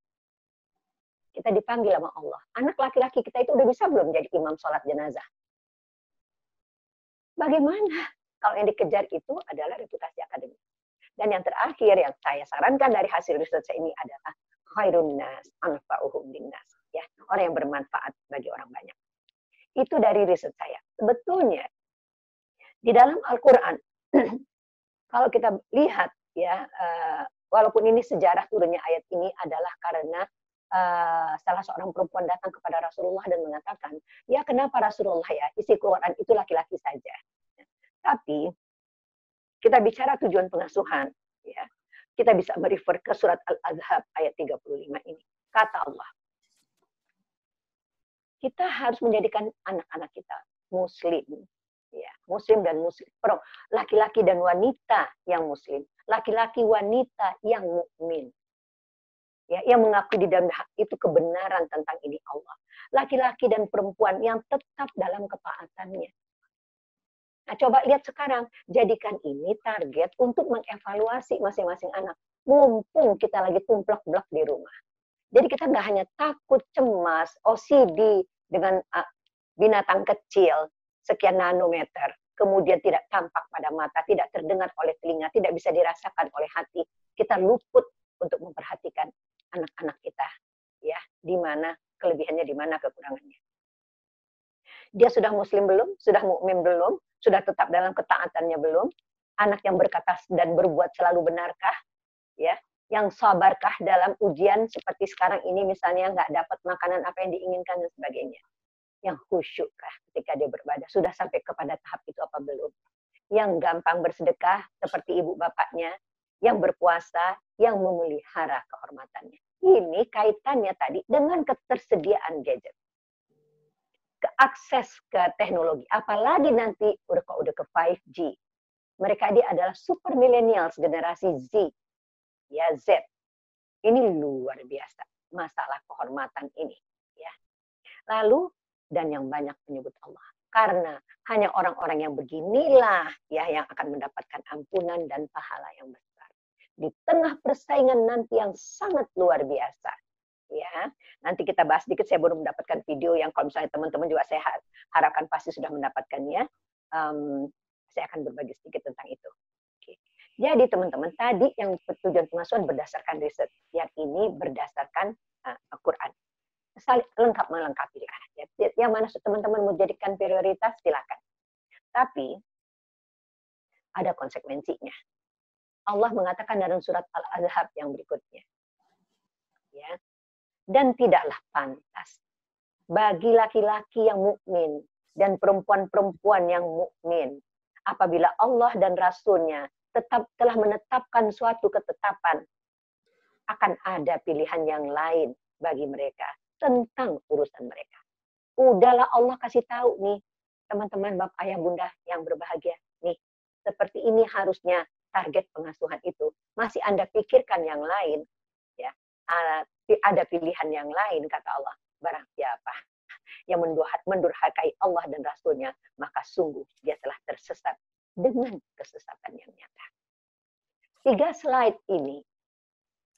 kita dipanggil sama Allah. Anak laki-laki kita itu udah bisa belum jadi imam sholat jenazah? Bagaimana? Kalau yang dikejar itu adalah reputasi akademik. Dan yang terakhir yang saya sarankan dari hasil riset saya ini adalah khairun nas anfa'uhum linnas. Ya, orang yang bermanfaat bagi orang banyak. Itu dari riset saya. Sebetulnya di dalam Al-Quran, kalau kita lihat ya, walaupun ini sejarah turunnya ayat ini adalah karena salah seorang perempuan datang kepada Rasulullah dan mengatakan, ya kenapa Rasulullah ya, isi Quran itu laki-laki saja. Tapi kita bicara tujuan pengasuhan, ya, kita bisa merefer ke surat Al-Ahzab ayat 35 ini. Kata Allah, kita harus menjadikan anak-anak kita muslim, ya, muslim dan muslim, laki-laki dan wanita yang muslim, laki-laki wanita yang mukmin. Ya, yang mengakui di dalam itu kebenaran tentang ini Allah. Laki-laki dan perempuan yang tetap dalam ketaatannya. Nah, coba lihat sekarang, jadikan ini target untuk mengevaluasi masing-masing anak. Mumpung kita lagi tumplek-blek di rumah. Jadi kita nggak hanya takut, cemas, OCD dengan binatang kecil, sekian nanometer, kemudian tidak tampak pada mata, tidak terdengar oleh telinga, tidak bisa dirasakan oleh hati. Kita luput untuk memperhatikan anak-anak kita, ya, di mana kelebihannya, di mana kekurangannya. Dia sudah muslim belum? Sudah mukmin belum? Sudah tetap dalam ketaatannya belum? Anak yang berkata dan berbuat selalu benarkah? Ya, yang sabarkah dalam ujian seperti sekarang ini misalnya nggak dapat makanan apa yang diinginkan dan sebagainya? Yang khusyukkah ketika dia beribadah? Sudah sampai kepada tahap itu apa belum? Yang gampang bersedekah seperti ibu bapaknya, yang berpuasa, yang memelihara kehormatannya. Ini kaitannya tadi dengan ketersediaan gadget. Akses ke teknologi, apalagi nanti udah ke 5G. Mereka ini adalah super millennials, generasi Z, ya Z. Ini luar biasa masalah kehormatan ini, ya. Lalu dan yang banyak menyebut Allah, karena hanya orang-orang yang beginilah ya yang akan mendapatkan ampunan dan pahala yang besar di tengah persaingan nanti yang sangat luar biasa. Ya, nanti kita bahas sedikit. Saya baru mendapatkan video yang kalau misalnya teman-teman juga saya harapkan pasti sudah mendapatkannya. Saya akan berbagi sedikit tentang itu. Oke. Jadi teman-teman, tadi yang tujuan pengasuhan berdasarkan riset, yang ini berdasarkan Al-Quran. Lengkap melengkapi. Yang mana teman-teman mau jadikan prioritas silakan. Tapi ada konsekuensinya. Allah mengatakan dalam surat Al-Ahzab yang berikutnya. Ya. Dan tidaklah pantas bagi laki-laki yang mukmin dan perempuan-perempuan yang mukmin apabila Allah dan Rasul-Nya telah menetapkan suatu ketetapan akan ada pilihan yang lain bagi mereka tentang urusan mereka. Udahlah Allah kasih tahu nih teman-teman bapak ayah bunda yang berbahagia nih, seperti ini harusnya target pengasuhan itu. Masih Anda pikirkan yang lain, ya. Ada pilihan yang lain, kata Allah. Barang siapa yang mendurhakai Allah dan Rasul-Nya, maka sungguh dia telah tersesat dengan kesesatan yang nyata. 3 slide ini,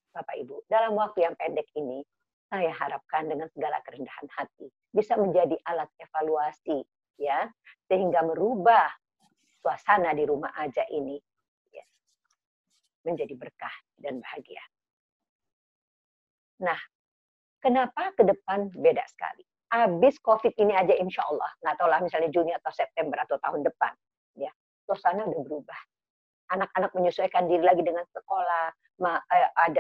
Bapak Ibu, dalam waktu yang pendek ini, saya harapkan dengan segala kerendahan hati bisa menjadi alat evaluasi, ya, sehingga merubah suasana di rumah aja ini, ya, menjadi berkah dan bahagia. Nah, kenapa ke depan beda sekali? Habis COVID ini aja insya Allah, nggak tahu lah misalnya Juni atau September atau tahun depan, ya, suasana udah berubah. anak-anak menyesuaikan diri lagi dengan sekolah,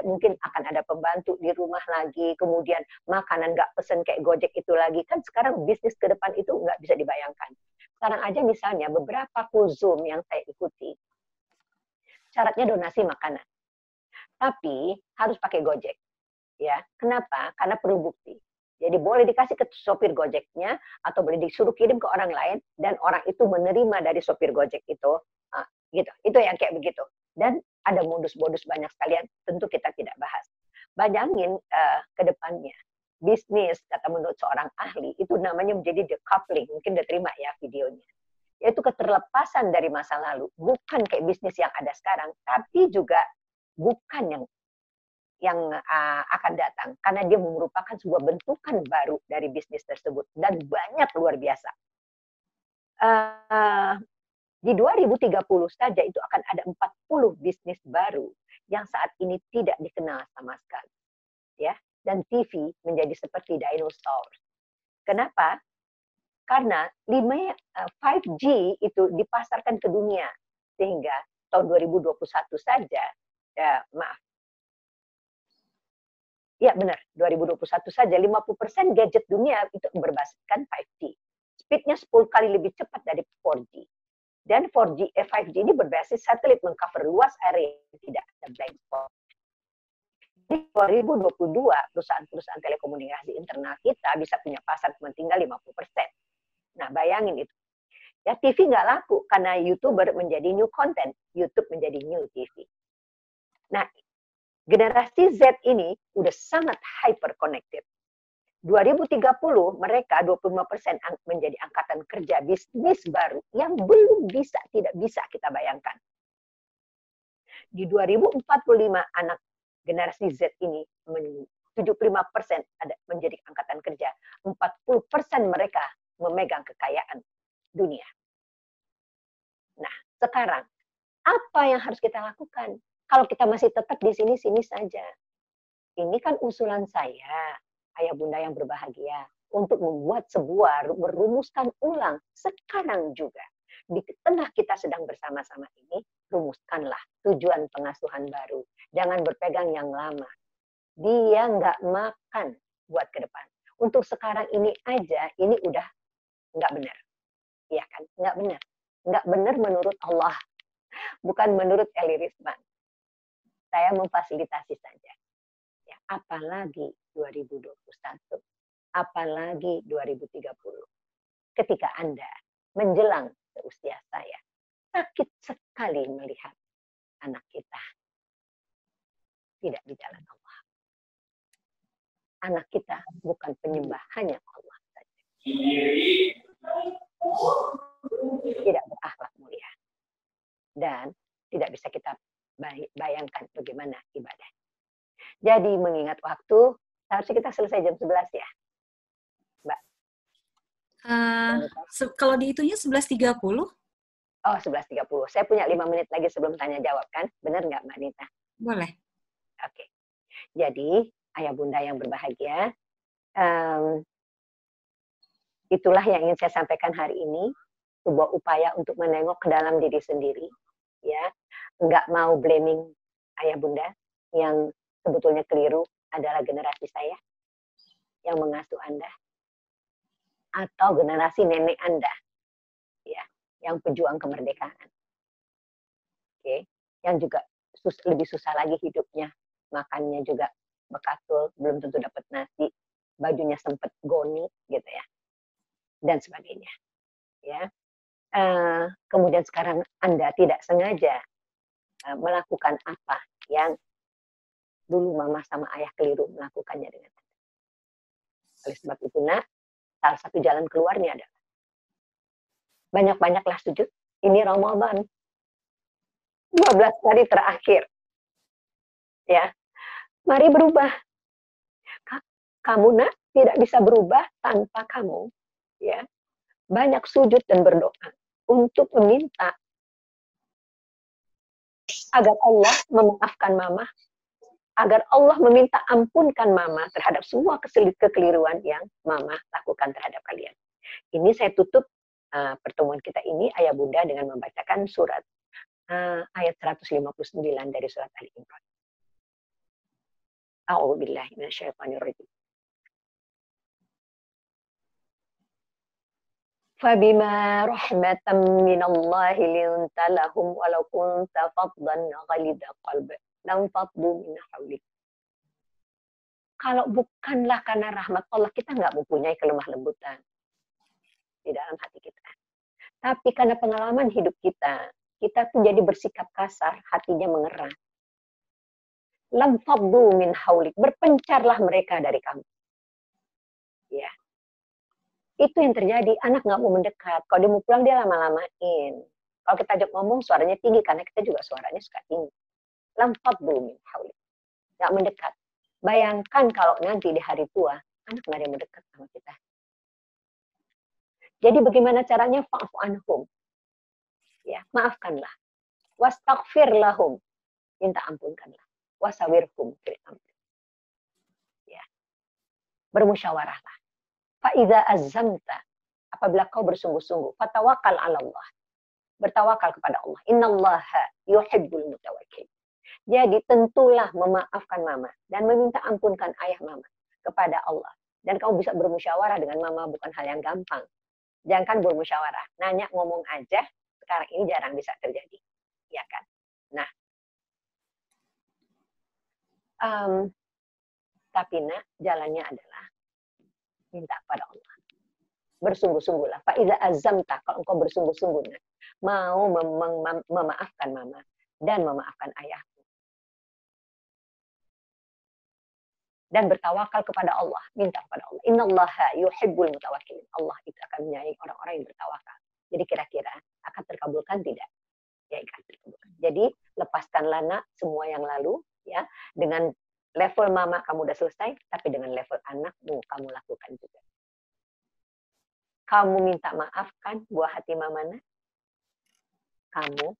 mungkin akan ada pembantu di rumah lagi, kemudian makanan nggak pesen kayak Gojek itu lagi. Kan sekarang bisnis ke depan itu nggak bisa dibayangkan. Sekarang aja misalnya beberapa full Zoom yang saya ikuti, syaratnya donasi makanan. Tapi harus pakai Gojek. Ya, kenapa? Karena perlu bukti. Jadi boleh dikasih ke sopir Gojeknya atau boleh disuruh kirim ke orang lain dan orang itu menerima dari sopir Gojek itu, gitu. Itu yang kayak begitu. Dan ada modus-modus banyak sekalian, tentu kita tidak bahas. Bayangin ke depannya, bisnis, kata menurut seorang ahli, itu namanya menjadi decoupling. Mungkin udah terima ya videonya. Yaitu keterlepasan dari masa lalu. Bukan kayak bisnis yang ada sekarang, tapi juga bukan yang akan datang. Karena dia merupakan sebuah bentukan baru dari bisnis tersebut. Dan banyak luar biasa. Di 2030 saja itu akan ada 40 bisnis baru yang saat ini tidak dikenal sama sekali. Ya, dan TV menjadi seperti dinosaurus. Kenapa? Karena 5G itu dipasarkan ke dunia. Sehingga tahun 2021 saja, ya benar, 2021 saja 50% gadget dunia itu berbasiskan 5G. Speednya 10 kali lebih cepat dari 4G. Dan 5G ini berbasis satelit mengcover luas area, tidak ada blank spot. Di 2022, perusahaan-perusahaan telekomunikasi internal kita bisa punya pasar cuma tinggal 50%. Nah, bayangin itu. Ya, TV nggak laku karena YouTuber menjadi new content, YouTube menjadi new TV. Nah, generasi Z ini udah sangat hyper connected. 2030 mereka 25% menjadi angkatan kerja bisnis baru yang belum tidak bisa kita bayangkan. Di 2045 anak generasi Z ini 75% ada menjadi angkatan kerja, 40% mereka memegang kekayaan dunia. Nah, sekarang apa yang harus kita lakukan? Kalau kita masih tetap di sini saja. Ini kan usulan saya, ayah bunda yang berbahagia, untuk membuat merumuskan ulang sekarang juga. Di tengah kita sedang bersama-sama ini, rumuskanlah tujuan pengasuhan baru. Jangan berpegang yang lama. Dia nggak makan buat ke depan. Untuk sekarang ini aja, ini udah nggak benar. Iya kan? Nggak benar. Nggak benar menurut Allah. Bukan menurut Eli Rizman. Saya memfasilitasi saja. Ya, apalagi 2021, apalagi 2030. Ketika Anda menjelang usia saya, sakit sekali melihat anak kita tidak di jalan Allah. Anak kita bukan penyembah, hanya Allah saja. Tidak berakhlak mulia. Dan tidak bisa kita bayangkan bagaimana ibadah. Jadi mengingat waktu, seharusnya kita selesai jam 11 ya, Mbak?
Kalau dihitungnya 11.30?
Oh, 11.30. Saya punya 5 menit lagi sebelum tanya jawab kan? Benar nggak Mbak Nita?
Boleh.
Oke. Jadi, ayah bunda yang berbahagia, itulah yang ingin saya sampaikan hari ini. Sebuah upaya untuk menengok ke dalam diri sendiri. Ya, nggak mau blaming ayah bunda yang sebetulnya keliru adalah generasi saya yang mengasuh Anda atau generasi nenek Anda ya yang pejuang kemerdekaan. Oke, yang juga lebih susah lagi hidupnya, makannya juga bekatul, belum tentu dapat nasi, bajunya sempet goni gitu ya. Dan sebagainya. Ya. Kemudian sekarang Anda tidak sengaja melakukan apa yang dulu mama sama ayah keliru melakukannya dengan Anda. Oleh sebab itu, salah satu jalan keluarnya adalah banyak-banyaklah sujud. Ini Ramadan. 12 hari terakhir. Ya. Mari berubah. Kamu tidak bisa berubah tanpa kamu. Ya. Banyak sujud dan berdoa untuk meminta agar Allah memaafkan mama, agar Allah meminta ampunkan mama terhadap semua kekeliruan yang mama lakukan terhadap kalian. Ini saya tutup pertemuan kita ini, ayah bunda, dengan membacakan surat ayat 159 dari surat Ali Imran. A'udzubillahi minasyaitonirrajim. فبما رحمة من الله لنت لهم ولو كنت فظا غليظ القلب لانفضوا من حولك. Kalau bukanlah karena rahmat Allah, kita nggak mempunyai kelemah lembutan di dalam hati kita. Tapi karena pengalaman hidup kita tuh jadi bersikap kasar, hatinya mengerah. Lamfaddu min haulik, berpencarlah mereka dari kamu. Ya. Itu yang terjadi, anak nggak mau mendekat. Kalau dia mau pulang, dia lama-lamain. Kalau kita ajak ngomong, suaranya tinggi, karena kita juga suaranya suka tinggi. Lamfaddu min haulik, nggak mendekat. Bayangkan kalau nanti di hari tua, anak nggak ada yang mendekat sama kita. Jadi bagaimana caranya? Fa'fu anhum. Ya, maafkanlah. Wastaghfir lahum. Minta ampunkanlah. Wasawirhum fil amr. Ya. Bermusyawarahlah. Fa'idza azamta. Apabila kau bersungguh-sungguh, fatawakal 'ala Allah. Bertawakal kepada Allah. Innallaha yuhibbul mutawakkil. Jadi tentulah memaafkan mama dan meminta ampunkan ayah mama kepada Allah. Dan kamu bisa bermusyawarah dengan mama, bukan hal yang gampang. Jangan bermusyawarah, nanya ngomong aja, sekarang ini jarang bisa terjadi. Ya kan? Nah, tapi nak, jalannya adalah minta kepada Allah. Bersungguh-sungguhlah. Fa'idza azamta, kalau engkau bersungguh-sungguh mau memaafkan mama dan memaafkan ayahmu. Dan bertawakal kepada Allah, minta kepada Allah. Innallaha yuhibbul mutawakkilin. Allah itu akan menyayangi orang-orang yang bertawakal. Jadi kira-kira akan terkabulkan tidak? Ya, akan terkabulkan. Jadi lepaskanlah nak semua yang lalu, ya. Dengan level mama kamu udah selesai, tapi dengan level anakmu kamu lakukan juga. Kamu minta maafkan buah hati mamana, kamu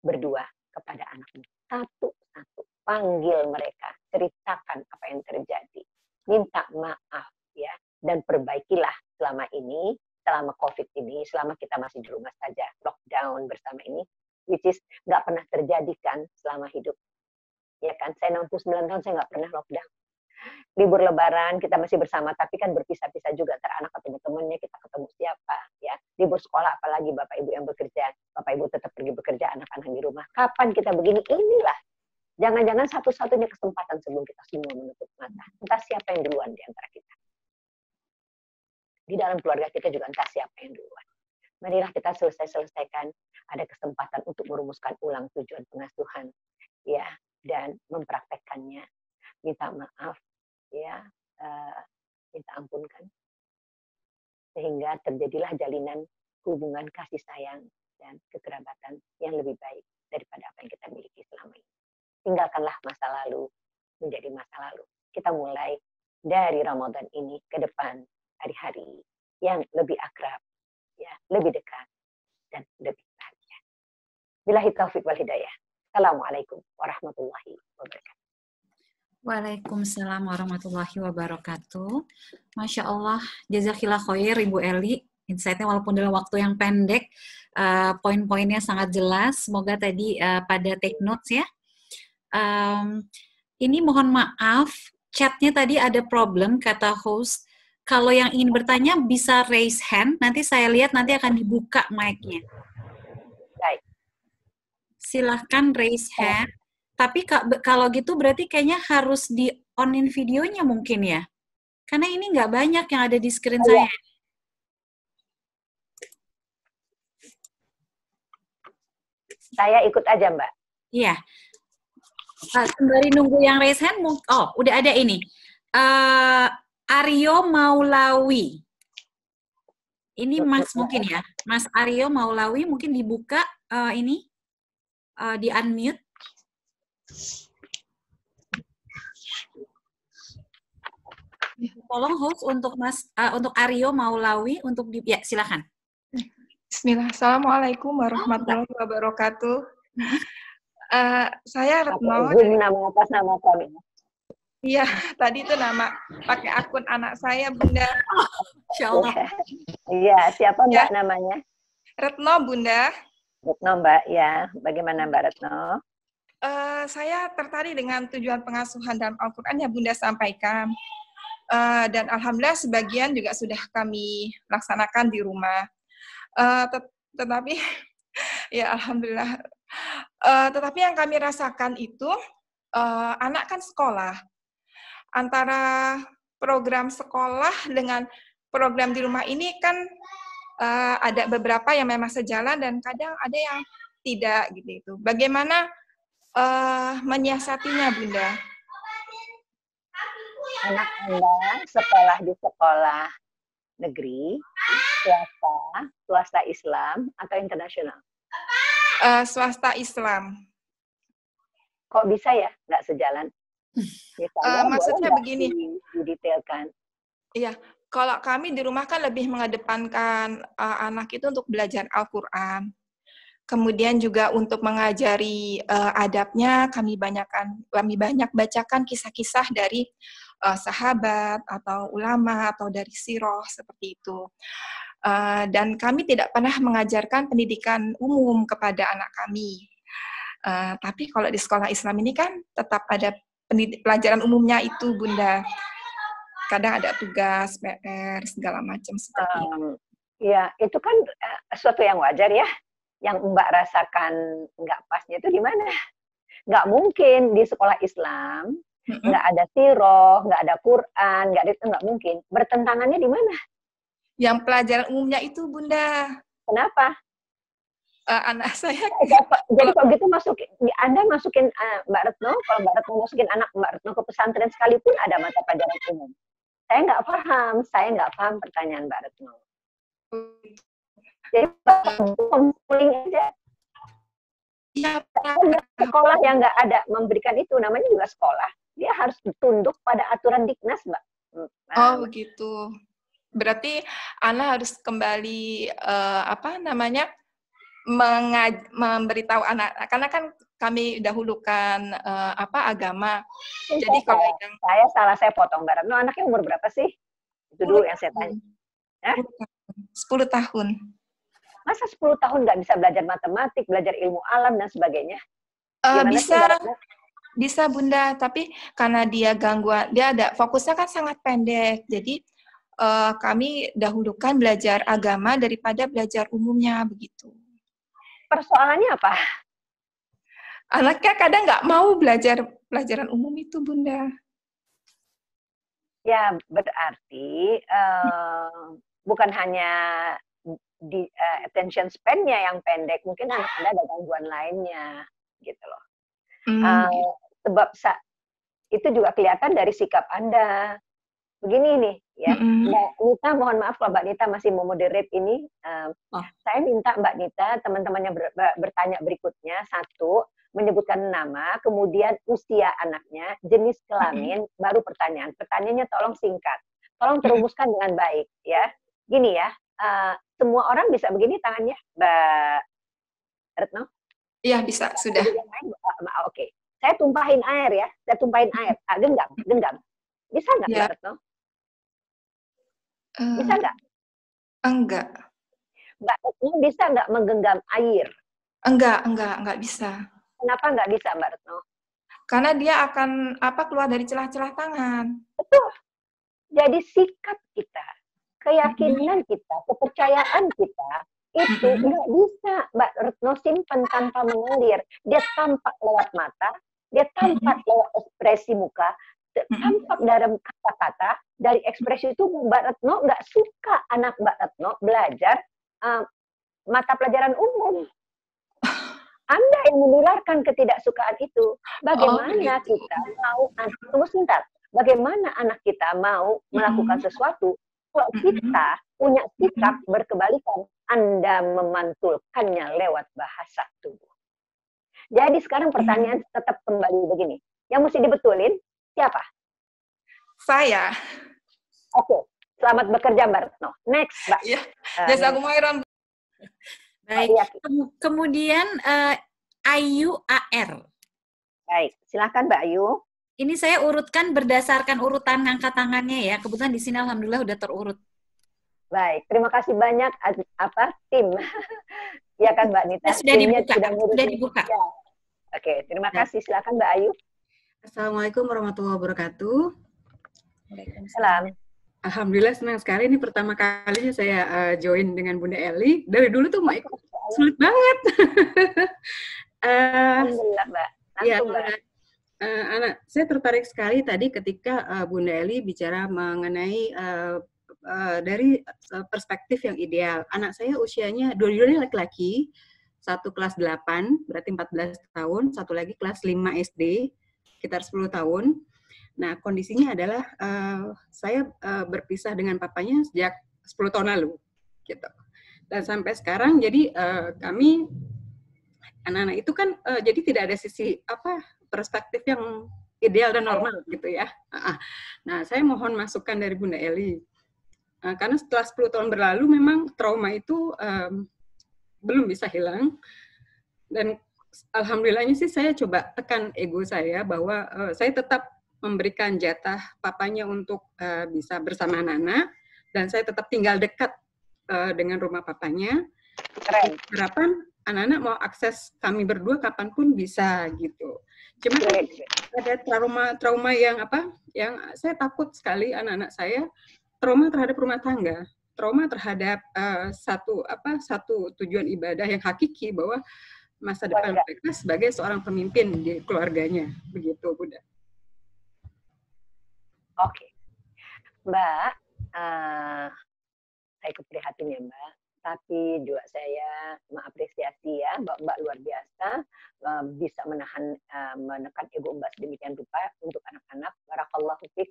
berdua kepada anakmu. Satu-satu. Panggil mereka, ceritakan apa yang terjadi. Minta maaf, ya. Dan perbaikilah selama ini, selama COVID ini, selama kita masih di rumah saja, lockdown bersama ini, which is nggak pernah terjadi kan selama hidup. Ya kan, saya 69 tahun, saya nggak pernah lockdown. Libur lebaran, kita masih bersama, tapi kan berpisah-pisah juga. Antara anak ketemu temannya, kita ketemu siapa. Ya. Libur sekolah, apalagi Bapak Ibu yang bekerja. Bapak Ibu tetap pergi bekerja, anak-anak di rumah. Kapan kita begini? Inilah. Jangan-jangan satu-satunya kesempatan sebelum kita semua menutup mata. Entah siapa yang duluan di antara kita. Di dalam keluarga kita juga entah siapa yang duluan. Marilah kita selesaikan. Ada kesempatan untuk merumuskan ulang tujuan pengasuhan. Ya, dan mempraktekkannya. Minta maaf. Ya, minta ampunkan. Sehingga terjadilah jalinan hubungan kasih sayang dan kekerabatan yang lebih baik daripada apa yang kita miliki selama ini. Tinggalkanlah masa lalu menjadi masa lalu. Kita mulai dari Ramadan ini ke depan hari-hari yang lebih akrab, ya, lebih dekat dan lebih bahagia. Billahi taufiq wal hidayah. Assalamualaikum warahmatullahi wabarakatuh.
Waalaikumsalam warahmatullahi wabarakatuh. Masya Allah, jazakillah khair Ibu Eli. Insight-nya walaupun dalam waktu yang pendek, poin-poinnya sangat jelas. Semoga tadi pada take notes ya. Ini mohon maaf, chatnya tadi ada problem, kata host. Kalau yang ingin bertanya bisa raise hand, nanti saya lihat nanti akan dibuka mic-nya.
Baik.
Silahkan raise hand. Tapi kalau gitu berarti kayaknya harus di-on-in videonya mungkin ya? Karena ini nggak banyak yang ada di screen saya.
Saya ikut aja, Mbak.
Iya. Sembari nunggu yang raise hand, udah ada ini. Aryo Maulawi. Ini Mas mungkin ya. Mas Aryo Maulawi mungkin dibuka ini, di-unmute. Tolong host untuk untuk Aryo Maulawi untuk ya silakan.
Bismillah. Assalamualaikum warahmatullahi wabarakatuh. Saya Retno.
Nama atas nama kami.
Iya, tadi itu nama pakai akun anak saya, Bunda.
Insya Allah.
Iya, siapa Mbak namanya?
Retno, Bunda.
Retno, Mbak, ya. Bagaimana Mbak Retno?
Saya tertarik dengan tujuan pengasuhan dalam Al-Quran yang Bunda sampaikan. Dan Alhamdulillah sebagian juga sudah kami laksanakan di rumah. Tetapi, ya Alhamdulillah. Tetapi yang kami rasakan itu, anak kan sekolah. Antara program sekolah dengan program di rumah ini kan ada beberapa yang memang sejalan dan kadang ada yang tidak gitu. Bagaimana menyiasatinya, Bunda?
Anak Anda sekolah di sekolah negeri, swasta Islam, atau internasional?
Swasta Islam.
Kok bisa ya nggak sejalan?
Maksudnya begini.
Didetailkan.
Iya, kalau kami di rumah kan lebih mengedepankan anak itu untuk belajar Al-Quran. Kemudian juga untuk mengajari adabnya, kami banyak bacakan kisah-kisah dari sahabat atau ulama atau dari sirah seperti itu. Dan kami tidak pernah mengajarkan pendidikan umum kepada anak kami. Tapi kalau di sekolah Islam ini kan tetap ada pelajaran umumnya itu, Bunda. Kadang ada tugas, PR, segala macam seperti itu.
Ya, itu kan sesuatu yang wajar ya. Yang Mbak rasakan nggak pasnya itu di mana? Nggak mungkin di sekolah Islam, nggak ada sirah, nggak ada Quran, nggak mungkin. Bertentangannya di mana?
Yang pelajaran umumnya itu, Bunda.
Kenapa?
Anak saya.
Jadi kalau gitu Anda masukin Mbak Retno, kalau Mbak Retno masukin anak Mbak Retno ke pesantren sekalipun ada mata pelajaran umum. Saya nggak paham pertanyaan Mbak Retno. Jadi homeschooling aja.
Ya,
sekolah yang nggak ada memberikan itu, namanya juga sekolah. Dia harus tunduk pada aturan Diknas, Mbak.
Oh begitu. Berarti Ana harus kembali memberitahu anak, karena kan kami dahulukan agama. Jadi kalau
saya potong Mbak Retno, anaknya umur berapa sih? Itu dulu yang saya tanya.
10 tahun.
Masa 10 tahun nggak bisa belajar matematik, belajar ilmu alam dan sebagainya?
Bisa Bunda, tapi karena dia gangguan, dia ada fokusnya kan sangat pendek. Jadi kami dahulukan belajar agama daripada belajar umumnya begitu.
Persoalannya apa?
Anaknya kadang nggak mau belajar pelajaran umum itu, Bunda.
Ya, berarti bukan hanya di attention span-nya yang pendek, mungkin anak Anda ada gangguan lainnya, gitu loh. Sebab itu juga kelihatan dari sikap Anda. Begini nih, ya, Mbak Nita, mohon maaf kalau Mbak Nita masih memoderate ini. Saya minta Mbak Nita, teman-temannya bertanya berikutnya, 1, menyebutkan nama, kemudian usia anaknya, jenis kelamin, baru pertanyaan. Pertanyaannya tolong singkat, tolong terumuskan dengan baik, ya. Gini ya, semua orang bisa begini tangannya, Mbak Retno?
Iya, bisa, sudah.
Oke, saya tumpahin air ya, genggam. Bisa nggak, Mbak Retno? Bisa nggak?
Enggak.
Mbak Retno bisa nggak menggenggam air?
Enggak bisa.
Kenapa nggak bisa, Mbak Retno?
Karena dia akan keluar dari celah-celah tangan.
Betul. Jadi sikap kita, keyakinan kita, kepercayaan kita, itu nggak bisa Mbak Retno simpan tanpa mengalir. Dia tampak lewat mata, dia tampak lewat ekspresi muka, tampak dalam kata-kata. Dari ekspresi itu Mbak Retno nggak suka anak Mbak Retno belajar mata pelajaran umum. Anda yang menularkan ketidaksukaan itu. Bagaimana kita mau, tunggu sebentar, bagaimana anak kita mau melakukan sesuatu kalau kita punya sikap berkebalikan? Anda memantulkannya lewat bahasa tubuh. Jadi sekarang pertanyaan tetap kembali begini. Yang mesti dibetulin siapa?
Saya.
Oke, selamat bekerja Mbak Retno. Next, Mbak.
Jazakumullah.
Baik. Kemudian Ayu AR.
Baik, silakan Mbak Ayu.
Ini saya urutkan berdasarkan urutan ngangkat tangannya ya. Kebetulan di sini alhamdulillah udah terurut.
Baik, terima kasih banyak tim Iya kan Mbak Nita?
Sudah dibuka.
Sudah dibuka. Ya. Oke, terima kasih. Silakan Mbak Ayu.
Assalamualaikum warahmatullahi wabarakatuh.
Waalaikumsalam.
Alhamdulillah senang sekali, ini pertama kalinya saya join dengan Bunda Eli. Dari dulu tuh mau ikut sulit banget.
Alhamdulillah Mbak. Langsung Mbak.
Anak saya tertarik sekali tadi ketika Bunda Eli bicara mengenai dari perspektif yang ideal. Anak saya usianya dua-duanya laki-laki, satu kelas 8, berarti 14 tahun, satu lagi kelas 5 SD, sekitar 10 tahun. Nah, kondisinya adalah saya berpisah dengan papanya sejak 10 tahun lalu, gitu. Dan sampai sekarang, jadi kami anak-anak itu kan jadi tidak ada sisi perspektif yang ideal dan normal, gitu ya. Nah, saya mohon masukan dari Bunda Eli, karena setelah 10 tahun berlalu, memang trauma itu belum bisa hilang. Dan alhamdulillahnya sih saya coba tekan ego saya bahwa saya tetap memberikan jatah papanya untuk bisa bersama anak-anak, dan saya tetap tinggal dekat dengan rumah papanya.
Keren.
Harapan anak-anak mau akses kami berdua kapanpun bisa gitu. Cuma ada trauma yang saya takut sekali anak-anak saya trauma terhadap rumah tangga, trauma terhadap satu tujuan ibadah yang hakiki bahwa masa depan mereka sebagai seorang pemimpin di keluarganya, begitu Bunda.
Oke, Mbak, saya keprihatin ya Mbak, tapi juga saya mengapresiasi ya, Mbak luar biasa bisa menekan ego Mbak sedemikian rupa untuk anak-anak. Barakallahu fiik.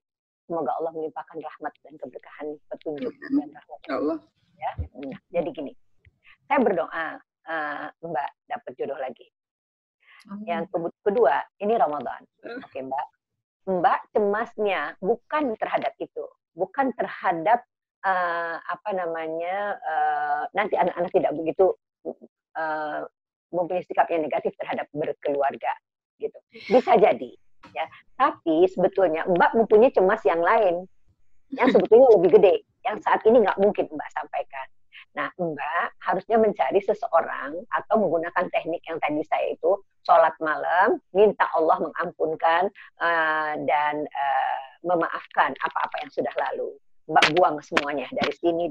Semoga Allah melimpahkan rahmat dan keberkahan petunjuk dan rahmat Allah. Ya, jadi gini, saya berdoa Mbak dapat jodoh lagi. Yang kedua, ini Ramadan. Oke Mbak. Mbak cemasnya bukan terhadap itu, bukan terhadap nanti anak-anak tidak begitu mempunyai sikap yang negatif terhadap berkeluarga, gitu. Bisa jadi, ya. Tapi sebetulnya Mbak mempunyai cemas yang lain, yang sebetulnya lebih gede, yang saat ini nggak mungkin Mbak sampaikan. Nah, Mbak harusnya mencari seseorang atau menggunakan teknik yang tadi saya itu, sholat malam, minta Allah mengampunkan dan memaafkan apa-apa yang sudah lalu. Mbak buang semuanya, dari sini,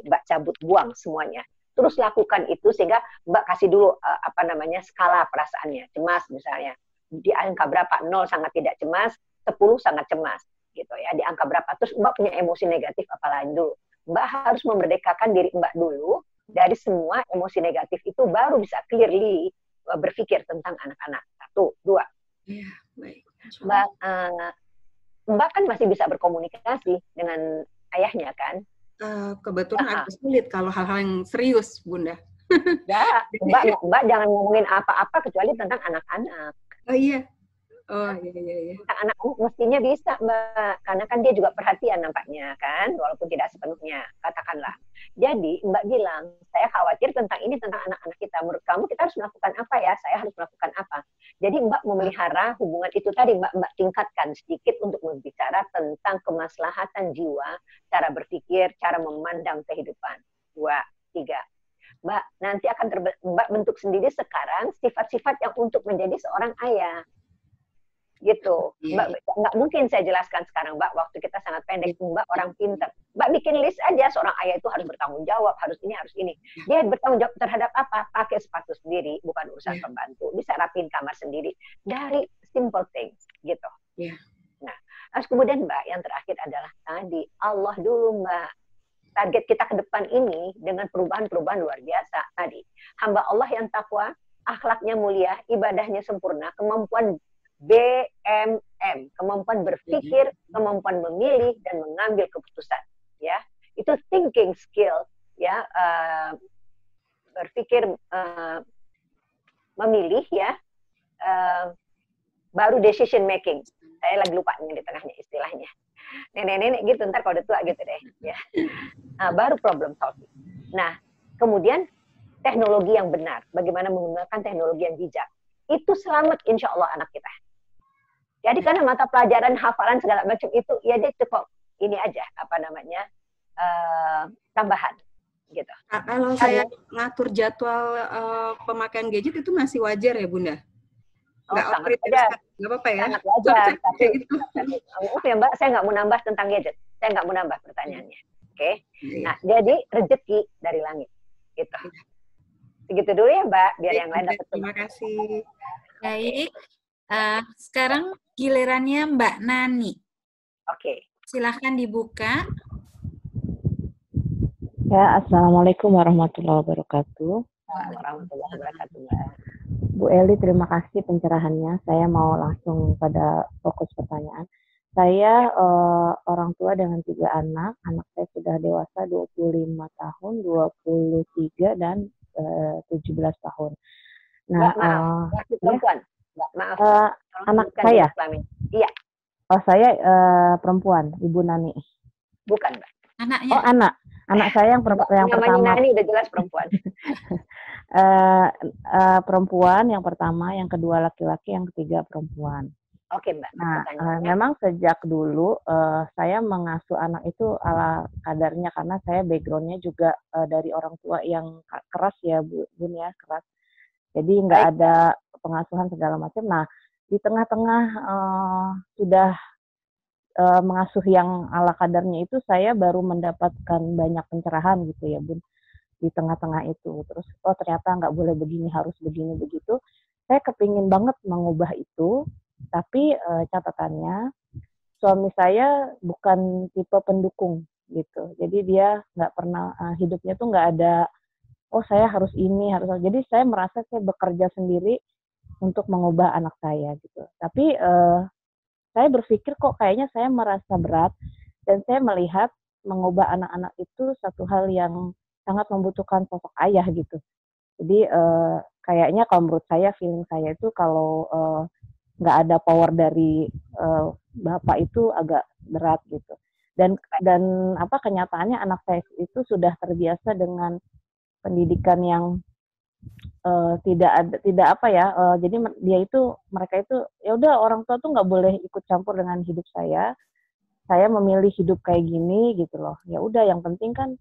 Mbak cabut, buang semuanya. Terus lakukan itu sehingga Mbak kasih dulu skala perasaannya. Cemas misalnya, di angka berapa? 0 sangat tidak cemas, 10 sangat cemas. Gitu ya, di angka berapa? Terus Mbak punya emosi negatif apalagi dulu. Mbak harus memerdekakan diri Mbak dulu dari semua emosi negatif itu, baru bisa clearly berpikir tentang anak-anak. 1, 2.
Ya, baik.
Mbak kan masih bisa berkomunikasi dengan ayahnya kan?
Kebetulan agak sulit kalau hal-hal yang serius, Bunda.
Ya, Mbak jangan ngomongin apa-apa kecuali tentang anak-anak.
Oh iya. Oh iya.
Anak mestinya bisa Mbak, karena kan dia juga perhatian nampaknya kan, walaupun tidak sepenuhnya, katakanlah. Jadi Mbak bilang, saya khawatir tentang ini, tentang anak-anak kita. Menurut kamu kita harus melakukan apa ya? Saya harus melakukan apa? Jadi Mbak memelihara hubungan itu tadi, Mbak tingkatkan sedikit untuk berbicara tentang kemaslahatan jiwa, cara berpikir, cara memandang kehidupan. 2, 3. Mbak nanti akan Mbak bentuk sendiri sekarang sifat-sifat yang untuk menjadi seorang ayah. Gitu, Mbak, nggak mungkin saya jelaskan sekarang, Mbak, waktu kita sangat pendek. Mbak orang pintar, Mbak bikin list aja, seorang ayah itu harus bertanggung jawab, harus ini, harus ini. Dia bertanggung jawab terhadap apa? Pakai sepatu sendiri, bukan urusan pembantu. Bisa rapiin kamar sendiri, dari simple things, gitu. Nah, terus kemudian Mbak, yang terakhir adalah tadi, Allah dulu Mbak. Target kita ke depan ini dengan perubahan-perubahan luar biasa tadi. Hamba Allah yang takwa, akhlaknya mulia, ibadahnya sempurna, kemampuan BMM, kemampuan berpikir, kemampuan memilih dan mengambil keputusan, ya. Itu thinking skill, ya, berpikir, memilih, ya, baru decision making. Saya lagi lupa di tengahnya istilahnya. Nenek-nenek gitu, ntar kalau udah tua gitu deh, ya. Baru problem solving. Nah, kemudian teknologi yang benar, bagaimana menggunakan teknologi yang bijak. Itu selamat insya Allah anak kita. Jadi karena mata pelajaran, hafalan segala macam itu, ya dia cukup ini aja, tambahan. gitu.
Kalau saya ngatur jadwal pemakaian gadget itu masih wajar ya Bunda? Nggak
sangat
otoriter,
wajar.
nggak apa-apa ya?
Sangat wajar, tapi
gitu.
maaf ya Mbak, saya nggak mau nambah tentang gadget. Saya nggak mau nambah pertanyaannya. Oke. Nah, jadi rezeki dari langit. Gitu. Segitu dulu ya Mbak, biar yang lain dapat.
Terima kasih.
Baik. Sekarang gilirannya Mbak Nani.
Oke.
Silahkan dibuka.
Ya, Assalamualaikum warahmatullahi wabarakatuh.
Warahmatullahi wabarakatuh, Mbak.
Bu Eli, terima kasih pencerahannya. Saya mau langsung pada fokus pertanyaan. Saya orang tua dengan 3 anak. Anak saya sudah dewasa 25 tahun, 23, dan 17 tahun. Nah,
Mbak, maaf, perempuan. Mbak, maaf.
Anak saya?
Iya.
Oh, saya perempuan, Ibu Nani.
Bukan, Mbak.
Anaknya.
Oh, anak saya yang yang pertama.
Nani udah jelas perempuan.
Perempuan yang pertama, yang kedua laki-laki, yang ketiga perempuan.
Oke, Mbak.
Nah, memang sejak dulu saya mengasuh anak itu ala kadarnya, karena saya backgroundnya juga dari orang tua yang keras ya, Bun ya, keras. Jadi nggak ada pengasuhan segala macam. Nah, di tengah-tengah sudah mengasuh yang ala kadarnya itu, saya baru mendapatkan banyak pencerahan gitu ya, Bun, di tengah-tengah itu. Terus, oh ternyata nggak boleh begini, harus begini, begitu. Saya kepingin banget mengubah itu, tapi catatannya, suami saya bukan tipe pendukung gitu. Jadi dia nggak pernah, hidupnya tuh nggak ada, oh saya harus ini, harus. Jadi saya merasa saya bekerja sendiri untuk mengubah anak saya gitu. Tapi saya berpikir kok kayaknya saya merasa berat, dan saya melihat mengubah anak-anak itu satu hal yang sangat membutuhkan sosok ayah gitu. Jadi kayaknya kalau menurut saya, feeling saya itu kalau nggak ada power dari bapak itu agak berat gitu. Dan apa kenyataannya anak saya itu sudah terbiasa dengan pendidikan yang tidak apa ya, jadi mereka itu ya udah, orang tua tuh nggak boleh ikut campur dengan hidup saya memilih hidup kayak gini gitu loh, ya udah yang penting kan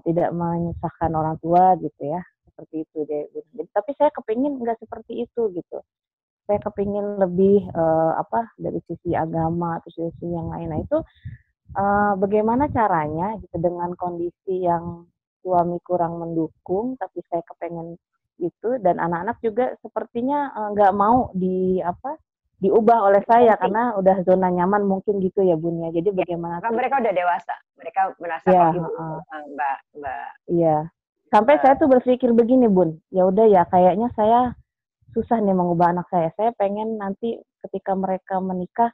tidak menyusahkan orang tua gitu ya, seperti itu deh. Jadi, tapi saya kepingin nggak seperti itu gitu, saya kepingin lebih dari sisi agama atau sisi yang lain. Nah itu bagaimana caranya gitu dengan kondisi yang suami kurang mendukung, tapi saya kepengen itu, dan anak-anak juga sepertinya nggak mau diubah oleh saya karena udah zona nyaman mungkin gitu ya, Bun ya. Jadi bagaimana?
Kan mereka udah dewasa, mereka merasa
ya,
Mbak.
Iya. Sampai saya tuh berpikir begini, Bun. Ya udah ya, kayaknya saya susah nih mengubah anak saya. Saya pengen nanti ketika mereka menikah,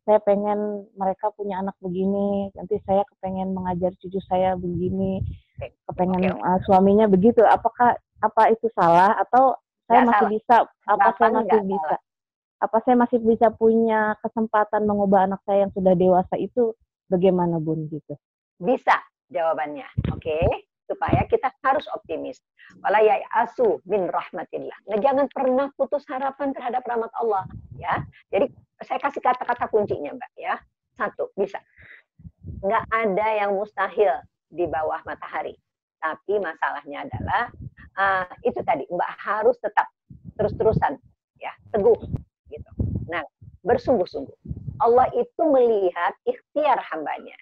saya pengen mereka punya anak begini. Nanti saya kepengen mengajar cucu saya begini. Kepengen suaminya begitu. Apa itu salah, atau saya masih salah. Bisa apa saya masih bisa punya kesempatan mengubah anak saya yang sudah dewasa itu, bagaimana, Bun, gitu?
Bisa jawabannya. Oke. Supaya kita harus optimis. Wala ya'asu min rahmatillah. Nah, jangan pernah putus harapan terhadap rahmat Allah ya. Jadi saya kasih kata-kata kuncinya, Mbak ya. 1, bisa. Nggak ada yang mustahil di bawah matahari. Tapi masalahnya adalah itu tadi, Mbak harus tetap terus-terusan ya, teguh gitu. Nah, bersungguh-sungguh. Allah itu melihat ikhtiar hambanya.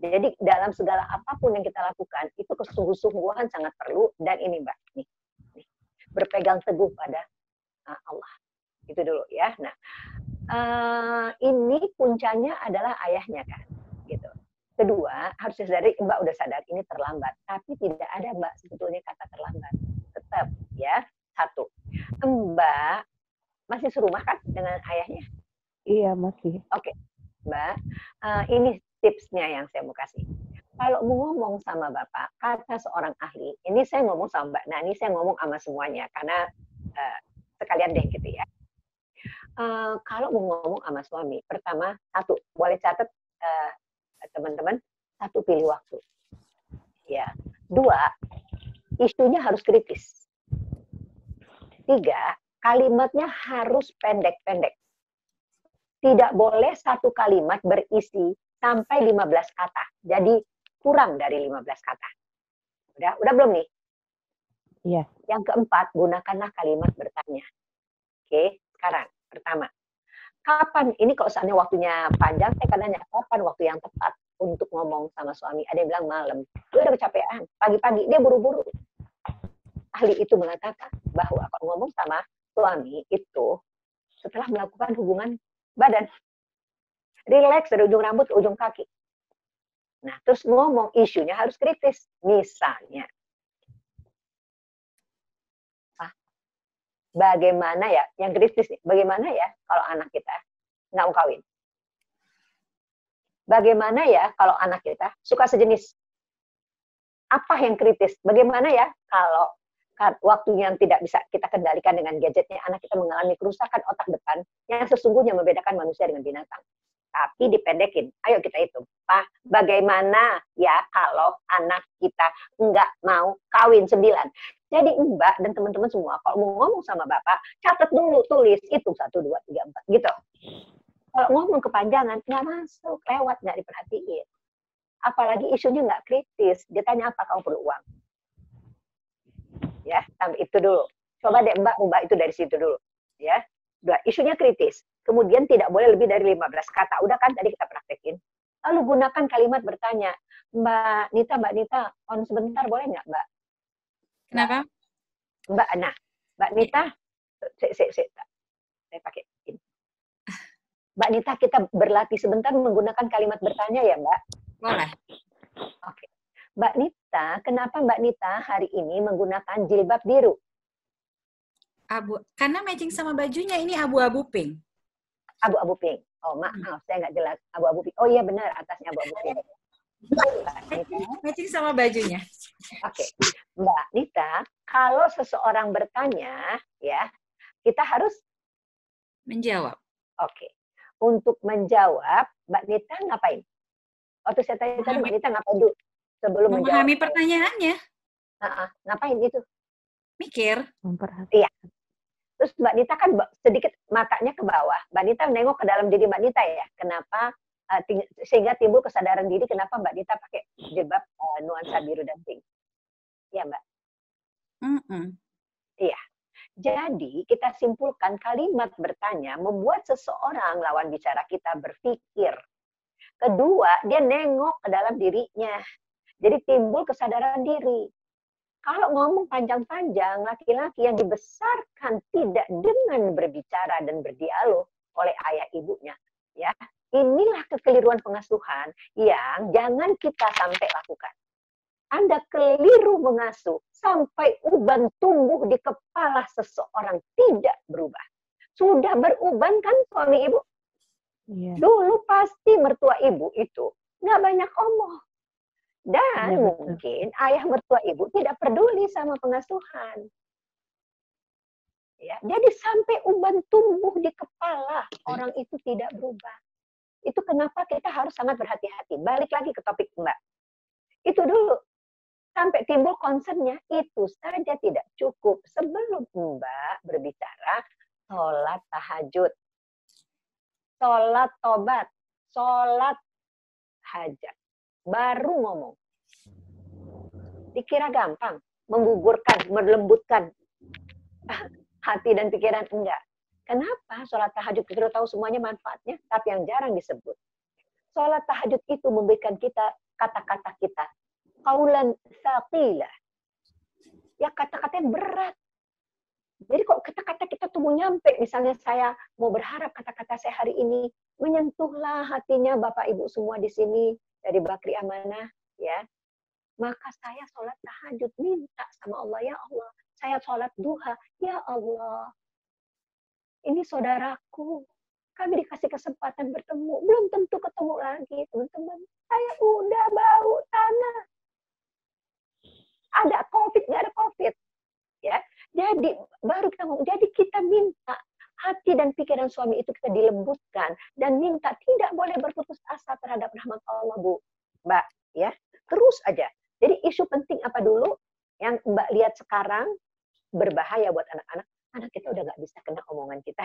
Jadi dalam segala apapun yang kita lakukan itu kesungguh-sungguhan sangat perlu. Dan ini Mbak, nih, berpegang teguh pada Allah. Itu dulu ya. Nah, ini puncanya adalah ayahnya kan, gitu. Kedua, harus disadari, Mbak udah sadar ini terlambat, tapi tidak ada Mbak sebetulnya kata terlambat. Tetap ya. 1, Mbak masih serumah kan dengan ayahnya?
Iya, masih.
Oke, Mbak, ini tipsnya yang saya mau kasih. Kalau mau ngomong sama Bapak, kata seorang ahli, ini saya ngomong sama Mbak Nani, saya ngomong sama semuanya, karena sekalian deh gitu ya. Kalau mau ngomong sama suami, pertama, 1, boleh catat teman-teman, 1, pilih waktu. Ya. 2, isunya harus kritis. 3, kalimatnya harus pendek-pendek. Tidak boleh satu kalimat berisi sampai 15 kata. Jadi kurang dari 15 kata. Udah belum nih?
Iya.
Yang keempat, gunakanlah kalimat bertanya. Oke, sekarang pertama. Kapan, ini kalau seandainya waktunya panjang, saya akan nanya, kapan waktu yang tepat untuk ngomong sama suami? Ada yang bilang malam. Dia udah kecapean, pagi-pagi, dia buru-buru. Ahli itu mengatakan bahwa kalau ngomong sama suami itu setelah melakukan hubungan badan. Relax dari ujung rambut ke ujung kaki. Nah, terus ngomong, isunya harus kritis. Misalnya, bagaimana ya, yang kritis nih, bagaimana ya kalau anak kita nggak mau kawin? Bagaimana ya kalau anak kita suka sejenis? Apa yang kritis? Bagaimana ya kalau waktunya yang tidak bisa kita kendalikan dengan gadgetnya, anak kita mengalami kerusakan otak depan yang sesungguhnya membedakan manusia dengan binatang. Tapi dipendekin, ayo kita hitung. Pak, bagaimana ya kalau anak kita nggak mau kawin 9? Jadi Mbak dan teman-teman semua, kalau mau ngomong sama Bapak, catat dulu, tulis, hitung 1, 2, 3, 4, gitu. Kalau ngomong kepanjangan, nggak masuk, lewat, nggak diperhatiin. Apalagi isunya nggak kritis, dia tanya apa, kamu perlu uang. Ya, sampai itu dulu. Coba deh Mbak, ubah itu dari situ dulu. Ya, udah, isunya kritis. Kemudian tidak boleh lebih dari 15 kata. Udah kan tadi kita praktekin. Lalu gunakan kalimat bertanya. Mbak Nita, on sebentar boleh nggak Mbak?
Kenapa?
Mbak Nita, saya pakai ini. Mbak Nita, kita berlatih sebentar menggunakan kalimat bertanya ya Mbak?
Boleh.
Oke. Mbak Nita, kenapa Mbak Nita hari ini menggunakan jilbab biru?
Karena matching sama bajunya, ini abu-abu pink.
Abu-abu pink. Oh maaf, saya nggak jelas. Abu-abu pink. Oh iya benar, atasnya abu-abu pink.
Matching sama bajunya.
Oke, Mbak Nita, kalau seseorang bertanya, ya kita harus
menjawab.
Oke, untuk menjawab, Mbak Nita ngapain? Waktu saya tanya tadi, Mbak Nita ngapain dulu sebelum menjawab?
Memahami pertanyaannya.
Ngapain itu?
Mikir.
Memperhatikan.
Iya. Terus Mbak Nita kan sedikit matanya ke bawah. Mbak Nita nengok ke dalam diri Mbak Nita ya. Kenapa sehingga timbul kesadaran diri kenapa Mbak Nita pakai jilbab nuansa biru dan pink. Iya Mbak. Iya. Jadi kita simpulkan kalimat bertanya membuat seseorang lawan bicara kita berpikir. Kedua, dia nengok ke dalam dirinya. Jadi timbul kesadaran diri. Kalau ngomong panjang-panjang, laki-laki yang dibesarkan tidak dengan berbicara dan berdialog oleh ayah ibunya, ya, inilah kekeliruan pengasuhan yang jangan kita sampai lakukan. Anda keliru mengasuh sampai uban tumbuh di kepala seseorang tidak berubah. Sudah beruban kan suami ibu?
Iya.
Dulu pasti mertua ibu itu nggak banyak omong. Dan
ya,
mungkin ayah mertua ibu tidak peduli sama pengasuhan. Ya, jadi sampai uban tumbuh di kepala orang itu tidak berubah. Itu kenapa kita harus sangat berhati-hati. Balik lagi ke topik Mbak. Itu dulu. Sampai timbul concernnya, itu saja tidak cukup. Sebelum Mbak berbicara, sholat tahajud, sholat tobat, sholat hajat. Baru ngomong. Dikira gampang, menggugurkan, melembutkan hati dan pikiran, enggak. Kenapa? Sholat tahajud kita tahu semuanya manfaatnya, tapi yang jarang disebut. Sholat tahajud itu memberikan kita kata-kata kita. Qaulan tsaqila. Ya kata-kata yang berat. Jadi kok kata-kata kita tunggu nyampe, misalnya saya mau berharap kata-kata saya hari ini menyentuhlah hatinya Bapak Ibu semua di sini, dari Bakri Amanah, ya, maka saya sholat tahajud, minta sama Allah, ya Allah, saya sholat duha, ya Allah, ini saudaraku, kami dikasih kesempatan bertemu, belum tentu ketemu lagi, teman-teman, saya udah bau tanah, ada COVID, nggak ada COVID, ya, jadi baru kita ngomong, jadi kita minta hati dan pikiran suami itu kita dilembutkan dan minta tidak boleh berputus asa terhadap rahmat Allah, Bu, Mbak, ya, terus aja. Jadi isu penting apa dulu yang Mbak lihat sekarang berbahaya buat anak-anak, anak kita udah nggak bisa kena omongan kita.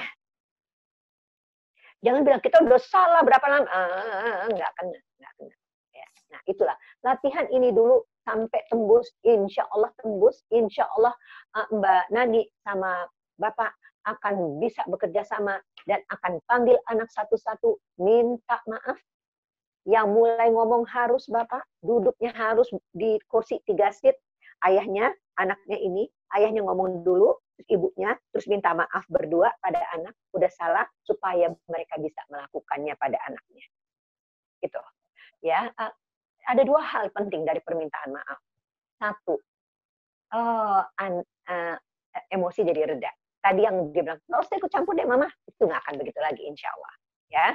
Jangan bilang kita udah salah berapa lama, nggak kena. Ya. Nah itulah latihan ini dulu sampai tembus, insya Allah tembus, insya Allah Mbak Nani sama Bapak akan bisa bekerja sama dan akan panggil anak satu-satu, minta maaf. Yang mulai ngomong harus Bapak, duduknya harus di kursi 3 seat, ayahnya, anaknya ini, ayahnya ngomong dulu, terus ibunya, terus minta maaf berdua pada anak, udah salah, supaya mereka bisa melakukannya pada anaknya. Gitu. Ya, ada 2 hal penting dari permintaan maaf. 1, emosi jadi reda. Tadi yang dia bilang, nggak usah ikut campur deh mama, itu nggak akan begitu lagi insya Allah. Ya.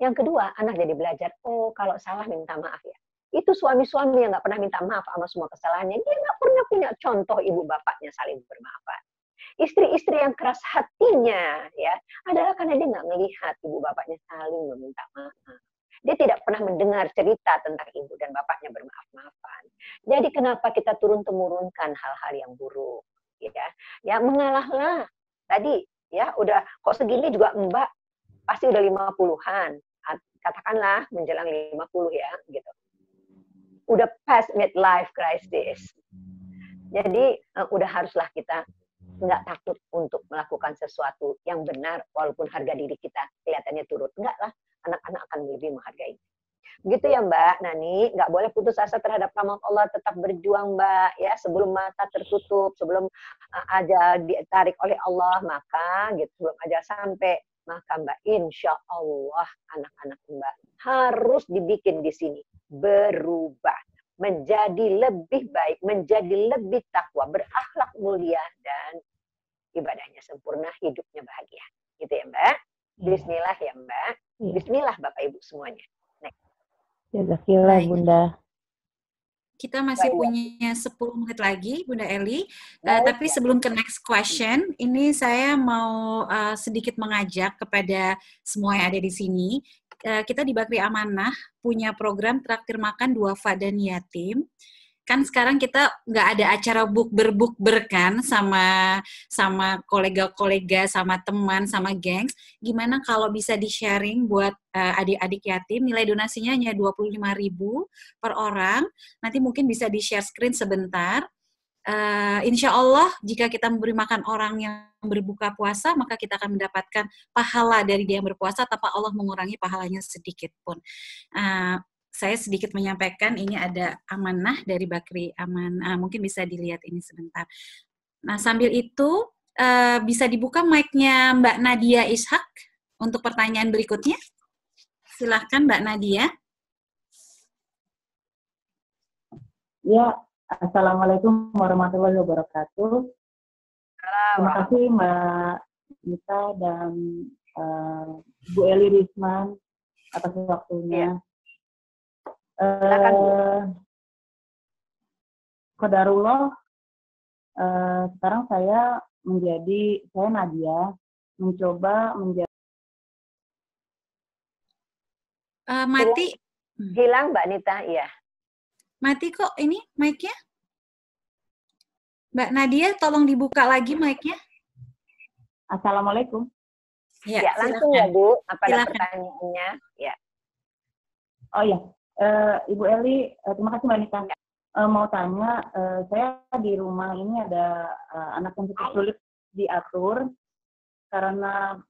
Yang kedua, anak jadi belajar, oh kalau salah minta maaf ya. Itu suami-suami yang nggak pernah minta maaf sama semua kesalahannya, dia nggak pernah punya contoh ibu bapaknya saling bermaafan. Istri-istri yang keras hatinya ya adalah karena dia nggak melihat ibu bapaknya saling meminta maaf. Dia tidak pernah mendengar cerita tentang ibu dan bapaknya bermaaf-maafan. Jadi kenapa kita turun-temurunkan hal-hal yang buruk? Ya mengalahlah. Tadi ya udah kok segini juga Mbak pasti udah 50-an. Katakanlah menjelang 50 ya gitu. Udah past midlife crisis. Jadi udah haruslah kita nggak takut untuk melakukan sesuatu yang benar walaupun harga diri kita kelihatannya turun. Enggak lah, anak-anak akan lebih menghargai. Begitu ya Mbak Nani, nggak boleh putus asa terhadap rahmat Allah, tetap berjuang Mbak ya, sebelum mata tertutup, sebelum ajal ditarik oleh Allah, maka gitu sebelum ajal sampai, maka Mbak insya Allah anak-anak Mbak harus dibikin di sini berubah menjadi lebih baik, menjadi lebih takwa, berakhlak mulia dan ibadahnya sempurna, hidupnya bahagia. Gitu ya Mbak. Bismillah ya Mbak. Bismillah Bapak Ibu semuanya.
Jazakallah Bunda.
Kita masih punya 10 menit lagi, Bunda Eli. Tapi sebelum ke next question, ini saya mau sedikit mengajak kepada semua yang ada di sini. Kita di Bakri Amanah punya program traktir makan duafa dan yatim. Kan sekarang kita nggak ada acara bukber kan sama kolega-kolega, sama teman, sama gengs. Gimana kalau bisa di-sharing buat adik-adik yatim, nilai donasinya hanya 25.000 per orang. Nanti mungkin bisa di-share screen sebentar. Insya Allah jika kita memberi makan orang yang berbuka puasa, maka kita akan mendapatkan pahala dari dia yang berpuasa tanpa Allah mengurangi pahalanya sedikit pun. Saya sedikit menyampaikan, ini ada amanah dari Bakri Amanah, mungkin bisa dilihat ini sebentar. Nah, sambil itu bisa dibuka mic-nya Mbak Nadia Ishak untuk pertanyaan berikutnya. Silahkan Mbak Nadia.
Ya, Assalamualaikum warahmatullahi wabarakatuh. Terima kasih Mbak Nita dan Bu Eli Risman atas waktunya. Qadarullah, sekarang saya Nadia mencoba menjadi
mati.
Hilang Mbak Nita, iya.
Mati kok ini mic-nya. Mbak Nadia, tolong dibuka lagi mic-nya.
Assalamualaikum.
Ya, langsung ya Bu, apa ada pertanyaannya? Ya.
Oh ya, Ibu Eli, terima kasih Mbak Nita. Mau tanya, saya di rumah ini ada anak yang cukup sulit diatur karena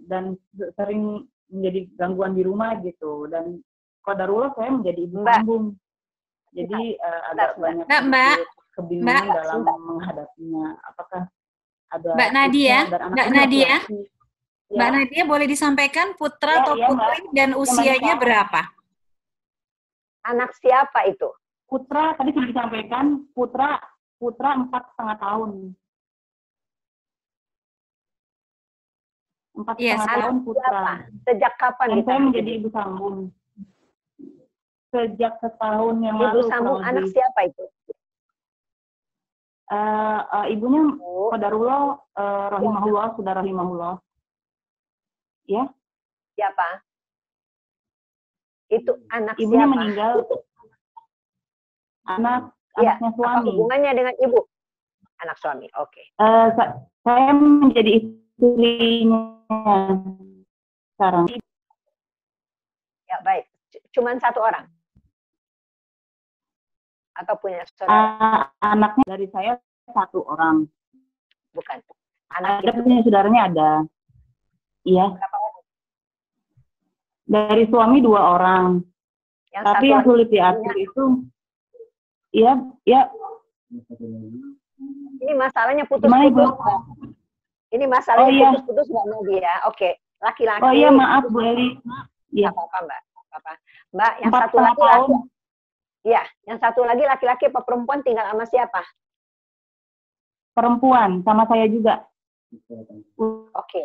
dan sering menjadi gangguan di rumah gitu, dan qadarullah saya menjadi ibu kandung. Jadi agak banyak kebingungan dalam menghadapinya. Apakah ada
Mbak Nadia, Mbak Nadia boleh disampaikan putra atau putri dan usianya berapa?
Anak siapa itu?
Putra, tadi sudah disampaikan, putra 4,5 tahun. 4,5 tahun putra.
Sejak kapan?
Saya menjadi ibu sambung. Sejak setahun yang lalu.
Ibu sambung anak siapa itu?
Ibunya qadarullah, rahimahullah, sudah rahimahullah. Ya?
Siapa? Itu anak
ibunya
siapa?
Meninggal. Anaknya suami.
Apa hubungannya dengan ibu? Anak suami, oke.
Saya menjadi istrinya sekarang.
Ya baik, cuman 1 orang. Atau punya saudara?
Anaknya dari saya 1 orang.
Bukan.
Ada punya saudaranya ada. Iya.
Berapa orang?
Dari suami 2 orang. Tapi yang sulit diatur itu, iya.
Ini masalahnya putus-putus. Ini masalahnya putus-putus Mbak Nadia. Oke, laki-laki.
Oh iya, maaf Bu Eli.
Iya. Apa-apa Mbak. Mbak, yang satu lagi laki. Iya, yang satu lagi laki-laki apa perempuan tinggal sama siapa?
Perempuan, sama saya juga.
Oke,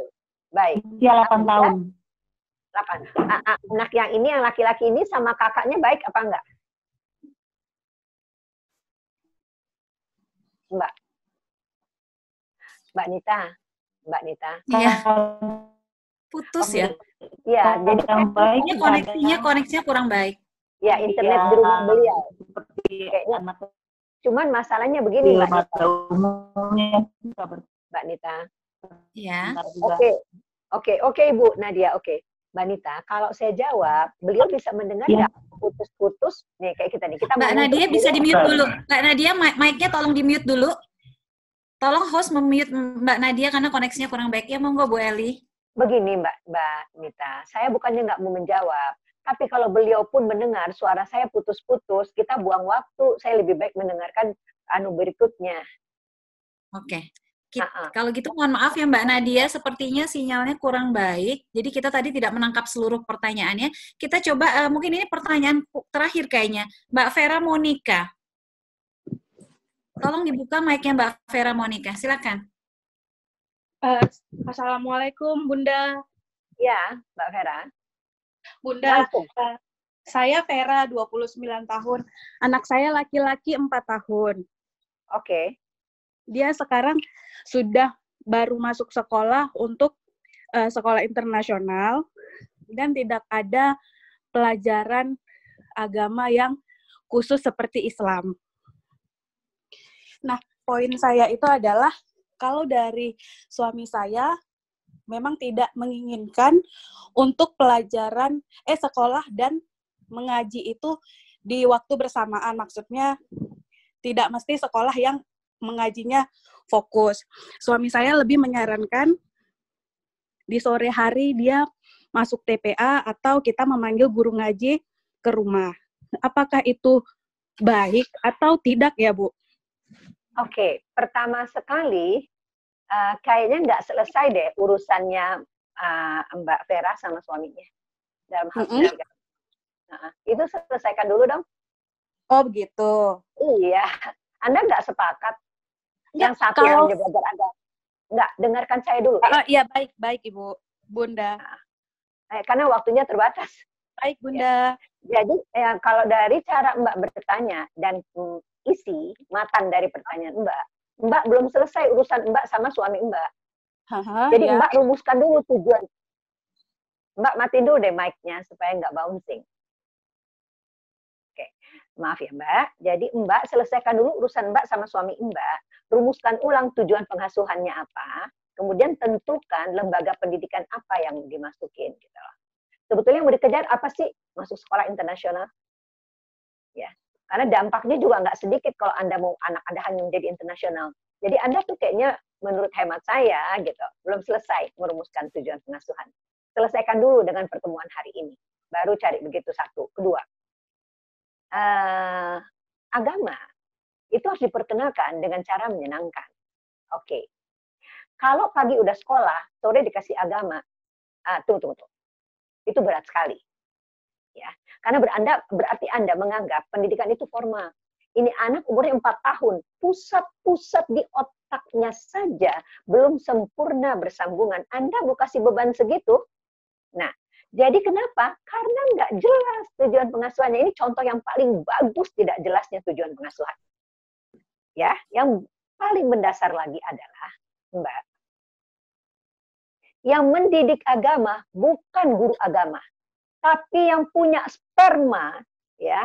baik.
Usia 8 tahun.
8. Anak yang ini, yang laki-laki ini sama kakaknya baik apa enggak? Mbak Nita.
Iya. Putus ya?
Iya, jadi
koneksinya kurang baik.
Ya, internet di rumah beliau. Kayaknya. Cuman masalahnya begini, Mbak Nita.
Iya.
Oke, Ibu Nadia. Oke, Mbak Nita. Kalau saya jawab, beliau bisa mendengar nggak putus-putus? Nih kayak kita nih.
Mbak Nadia bisa di-mute dulu. Mbak Nadia, mic-nya tolong di-mute dulu. Tolong host mem-mute Mbak Nadia karena koneksinya kurang baik. Ya, monggo Bu Eli.
Begini Mbak Nita, saya bukannya nggak mau menjawab, tapi kalau beliau pun mendengar suara saya putus-putus, kita buang waktu. Saya lebih baik mendengarkan berikutnya.
Oke. Kalau gitu mohon maaf ya Mbak Nadia, sepertinya sinyalnya kurang baik. Jadi kita tadi tidak menangkap seluruh pertanyaannya. Kita coba, mungkin ini pertanyaan terakhir kayaknya. Mbak Vera Monika. Tolong dibuka mic-nya Mbak Vera Monika, silakan.
Assalamualaikum Bunda.
Ya, Mbak Vera.
Bunda, saya Vera, 29 tahun. Anak saya laki-laki 4 tahun.
Oke.
Dia sekarang sudah baru masuk sekolah untuk sekolah internasional dan tidak ada pelajaran agama yang khusus seperti Islam. Nah, poin saya itu adalah kalau dari suami saya memang tidak menginginkan untuk pelajaran sekolah dan mengaji itu di waktu bersamaan. Maksudnya tidak mesti sekolah yang mengajinya fokus. Suami saya lebih menyarankan di sore hari dia masuk TPA atau kita memanggil guru ngaji ke rumah. Apakah itu baik atau tidak ya, Bu?
Oke, pertama sekali kayaknya nggak selesai deh urusannya Mbak Vera sama suaminya dalam hal keluarga. Itu selesaikan dulu dong.
Oh begitu.
Iya, Anda nggak sepakat. Yang satu yang belajar Anda nggak dengarkan saya dulu.
Iya baik Ibu Bunda.
Karena waktunya terbatas.
Baik Bunda.
Ya. Jadi kalau dari cara Mbak bertanya dan isi matan dari pertanyaan Mbak belum selesai urusan Mbak sama suami Mbak. Jadi ya. Mbak rumuskan dulu tujuan. Mbak matiin dulu deh mic-nya supaya nggak bouncing. Oke, maaf ya Mbak. Jadi Mbak selesaikan dulu urusan Mbak sama suami Mbak. Rumuskan ulang tujuan pengasuhannya apa. Kemudian tentukan lembaga pendidikan apa yang dimasukin. Gitu loh. Sebetulnya yang mau dikejar apa sih? Masuk sekolah internasional. Ya. Karena dampaknya juga nggak sedikit kalau Anda mau anak Anda hanya menjadi internasional. Jadi Anda tuh kayaknya menurut hemat saya gitu, belum selesai merumuskan tujuan pengasuhan. Selesaikan dulu dengan pertemuan hari ini. Baru cari begitu satu. Kedua, agama itu harus diperkenalkan dengan cara menyenangkan. Oke. Kalau pagi udah sekolah, sore dikasih agama, tunggu. Itu berat sekali. Ya, karena berarti Anda menganggap pendidikan itu formal. Ini anak umurnya 4 tahun, pusat-pusat di otaknya saja belum sempurna bersambungan. Anda mau kasih beban segitu? Nah, jadi kenapa? Karena nggak jelas tujuan pengasuhannya. Ini contoh yang paling bagus tidak jelasnya tujuan pengasuhan. Ya, yang paling mendasar lagi adalah, Mbak, yang mendidik agama bukan guru agama. Tapi yang punya sperma, ya,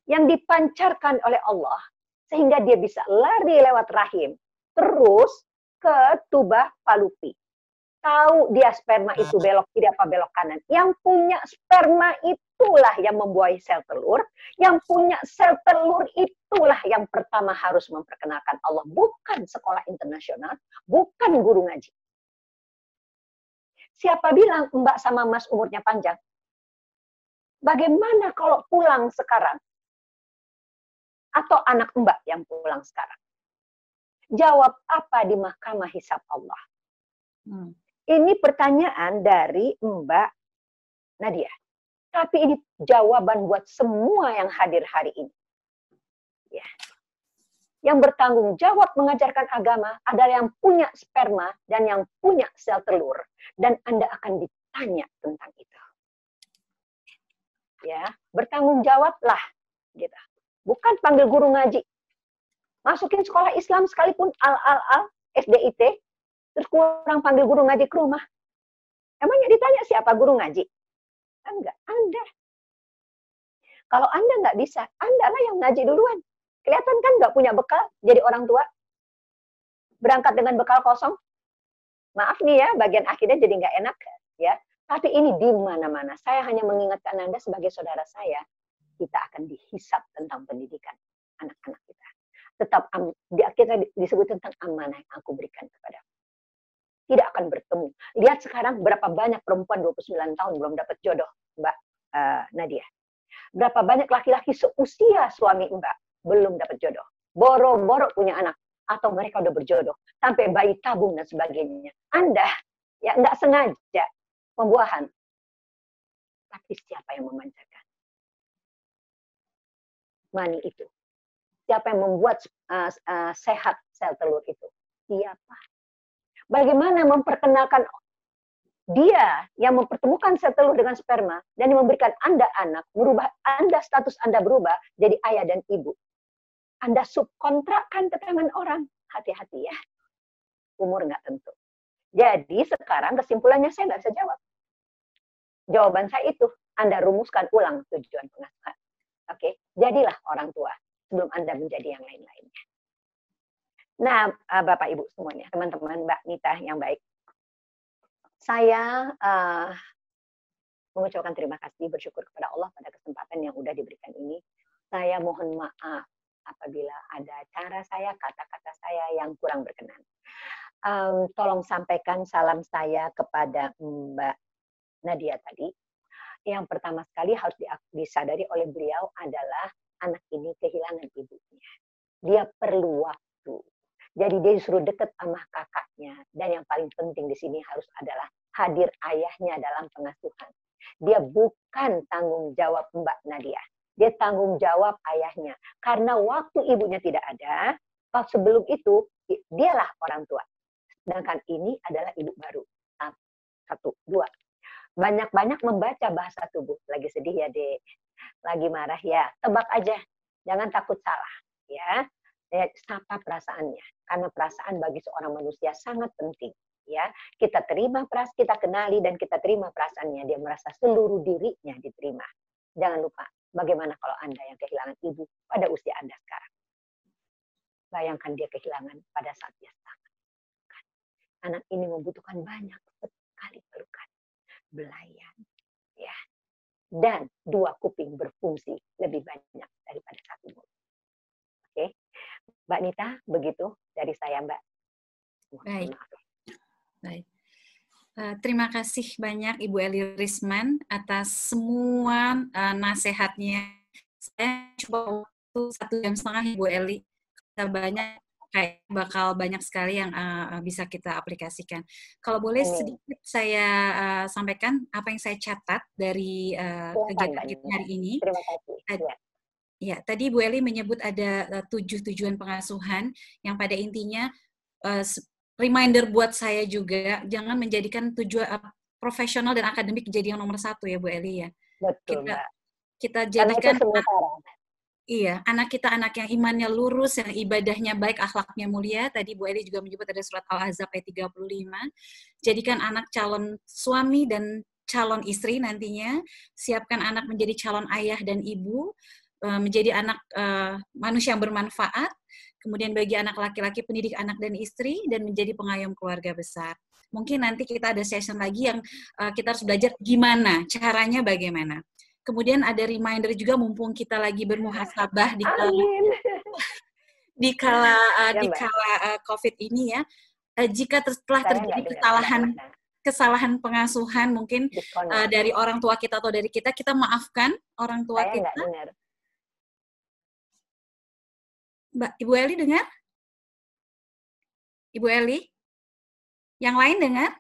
yang dipancarkan oleh Allah, sehingga dia bisa lari lewat rahim, terus ke tuba Fallopi. tahu dia sperma itu belok kiri apa belok kanan. Yang punya sperma itulah yang membuahi sel telur. Yang punya sel telur itulah yang pertama harus memperkenalkan Allah. Bukan sekolah internasional, bukan guru ngaji. Siapa bilang Mbak sama Mas umurnya panjang? Bagaimana kalau pulang sekarang? Atau anak Mbak yang pulang sekarang? Jawab apa di mahkamah hisab Allah? Ini pertanyaan dari Mbak Nadia. Tapi ini jawaban buat semua yang hadir hari ini. Ya. Yang bertanggung jawab mengajarkan agama adalah yang punya sperma dan yang punya sel telur. Dan Anda akan ditanya tentang itu. Ya, bertanggung jawablah. Gitu. Bukan panggil guru ngaji. Masukin sekolah Islam sekalipun al SDIT. Terus kurang panggil guru ngaji ke rumah. Emangnya ditanya siapa guru ngaji? Enggak, Anda. Kalau Anda nggak bisa, Anda lah yang ngaji duluan. Kelihatan kan nggak punya bekal jadi orang tua? Berangkat dengan bekal kosong? Maaf nih ya, bagian akhirnya jadi nggak enak. Ya. Tapi ini di mana-mana. Saya hanya mengingatkan Anda sebagai saudara saya, kita akan dihisab tentang pendidikan anak-anak kita. Tetap kita disebut tentang amanah yang aku berikan kepada tidak akan bertemu. Lihat sekarang berapa banyak perempuan 29 tahun belum dapat jodoh, Mbak Nadia. Berapa banyak laki-laki seusia suami Mbak belum dapat jodoh. Boro-boro punya anak. Atau mereka udah berjodoh. Sampai bayi tabung dan sebagainya. Anda ya nggak sengaja pembuahan. Tapi siapa yang memancarkan mani itu? Siapa yang membuat sehat sel telur itu? Siapa? Bagaimana memperkenalkan dia yang mempertemukan sel telur dengan sperma dan yang memberikan Anda anak, merubah Anda, status Anda berubah jadi ayah dan ibu. Anda subkontrakkan ke tangan orang. Hati-hati ya. Umur nggak tentu. Jadi sekarang kesimpulannya saya nggak bisa jawab. Jawaban saya itu, Anda rumuskan ulang tujuan pengasuhan. Oke, jadilah orang tua sebelum Anda menjadi yang lain-lainnya. Nah, Bapak Ibu semuanya, teman-teman Mbak Nita yang baik, saya mengucapkan terima kasih, bersyukur kepada Allah pada kesempatan yang sudah diberikan ini. Saya mohon maaf apabila ada cara saya, kata-kata saya yang kurang berkenan. Tolong sampaikan salam saya kepada Mbak Nadia tadi. Yang pertama sekali harus disadari oleh beliau adalah anak ini kehilangan ibunya. Dia perlu waktu. Jadi dia disuruh dekat sama kakaknya. Dan yang paling penting di sini harus adalah hadir ayahnya dalam pengasuhan. Dia bukan tanggung jawab Mbak Nadia. Dia tanggung jawab ayahnya. Karena waktu ibunya tidak ada, sebelum itu dialah orang tua. Sedangkan ini adalah ibu baru. 1, 2. Banyak-banyak membaca bahasa tubuh. Lagi sedih ya, Dek. Lagi marah ya. Tebak aja. Jangan takut salah. Ya. Sapa perasaannya. Karena perasaan bagi seorang manusia sangat penting. Ya, kita terima perasaan, kita kenali dan kita terima perasaannya. Dia merasa seluruh dirinya diterima. Jangan lupa, bagaimana kalau Anda yang kehilangan ibu pada usia Anda sekarang? Bayangkan dia kehilangan pada saat dia sangat. Anak ini membutuhkan banyak sekali pelukan, belayan, ya, dan 2 kuping berfungsi lebih banyak daripada 1 mulut. Oke, Mbak Nita, begitu dari saya, Mbak.
Baik. Baik. Terima kasih banyak Ibu Eli Risman atas semua nasihatnya. Saya coba waktu 1,5 jam Ibu Eli. Kita bakal banyak sekali yang bisa kita aplikasikan. Kalau boleh sedikit saya sampaikan apa yang saya catat dari kegiatan kita hari ini.
Terima kasih.
Ya, tadi Bu Eli menyebut ada 7 tujuan pengasuhan yang pada intinya reminder buat saya juga, jangan menjadikan tujuan profesional dan akademik jadi yang nomor 1 ya Bu Eli ya.
Betul,
kita jadikan iya, anak kita anak yang imannya lurus, yang ibadahnya baik, akhlaknya mulia. Tadi Bu Eli juga menyebut ada surat Al-Ahzab ayat 35. Jadikan anak calon suami dan calon istri nantinya. Siapkan anak menjadi calon ayah dan ibu, menjadi anak manusia yang bermanfaat. Kemudian bagi anak laki-laki, pendidik anak dan istri, dan menjadi pengayom keluarga besar. Mungkin nanti kita ada session lagi yang kita harus belajar gimana, caranya bagaimana. Kemudian ada reminder juga, mumpung kita lagi bermuhasabah di kala COVID ini ya, jika telah terjadi kesalahan pengasuhan mungkin dari orang tua kita atau dari kita maafkan orang tua kita. Mbak, Ibu Eli dengar? Ibu Eli? Yang lain dengar?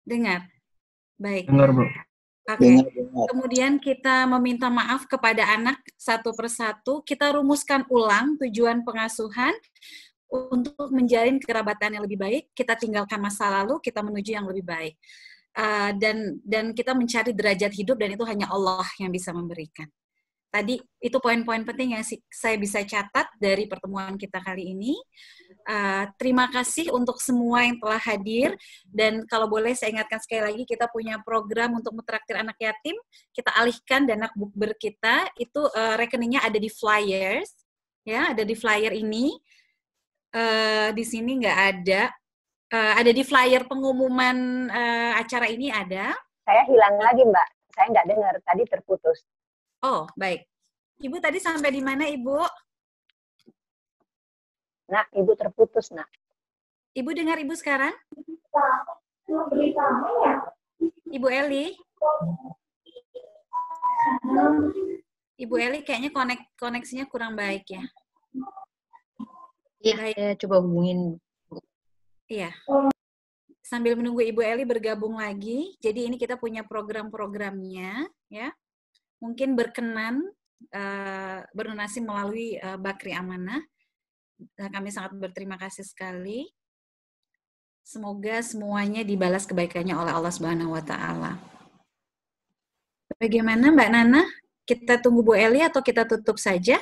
Dengar. Baik.
Dengar, Bu.
Oke. Kemudian kita meminta maaf kepada anak satu persatu. Kita rumuskan ulang tujuan pengasuhan untuk menjalin kerabatan yang lebih baik. Kita tinggalkan masa lalu, kita menuju yang lebih baik. Dan kita mencari derajat hidup, dan itu hanya Allah yang bisa memberikan. Tadi itu poin-poin penting yang saya bisa catat dari pertemuan kita kali ini. Terima kasih untuk semua yang telah hadir, dan kalau boleh saya ingatkan sekali lagi, kita punya program untuk mentraktir anak yatim. Kita alihkan dana bukber kita, itu rekeningnya ada di flyers, ya, ada di flyer ini. Di sini nggak ada di flyer pengumuman acara ini ada.
Saya hilang lagi, Mbak. Saya nggak dengar, tadi terputus.
Oh, baik. Ibu tadi sampai di mana, Ibu?
Nak, Ibu terputus, Nak.
Ibu dengar Ibu sekarang? Ibu Eli? Ibu Eli kayaknya koneksinya kurang baik ya.
Iya, saya coba hubungin.
Iya. Sambil menunggu Ibu Eli bergabung lagi, jadi ini kita punya program-programnya, ya. Mungkin berkenan berdonasi melalui Bakri Amanah. Kami sangat berterima kasih sekali. Semoga semuanya dibalas kebaikannya oleh Allah Subhanahu wa Ta'ala. Bagaimana Mbak Nana? Kita tunggu Bu Eli atau kita tutup saja?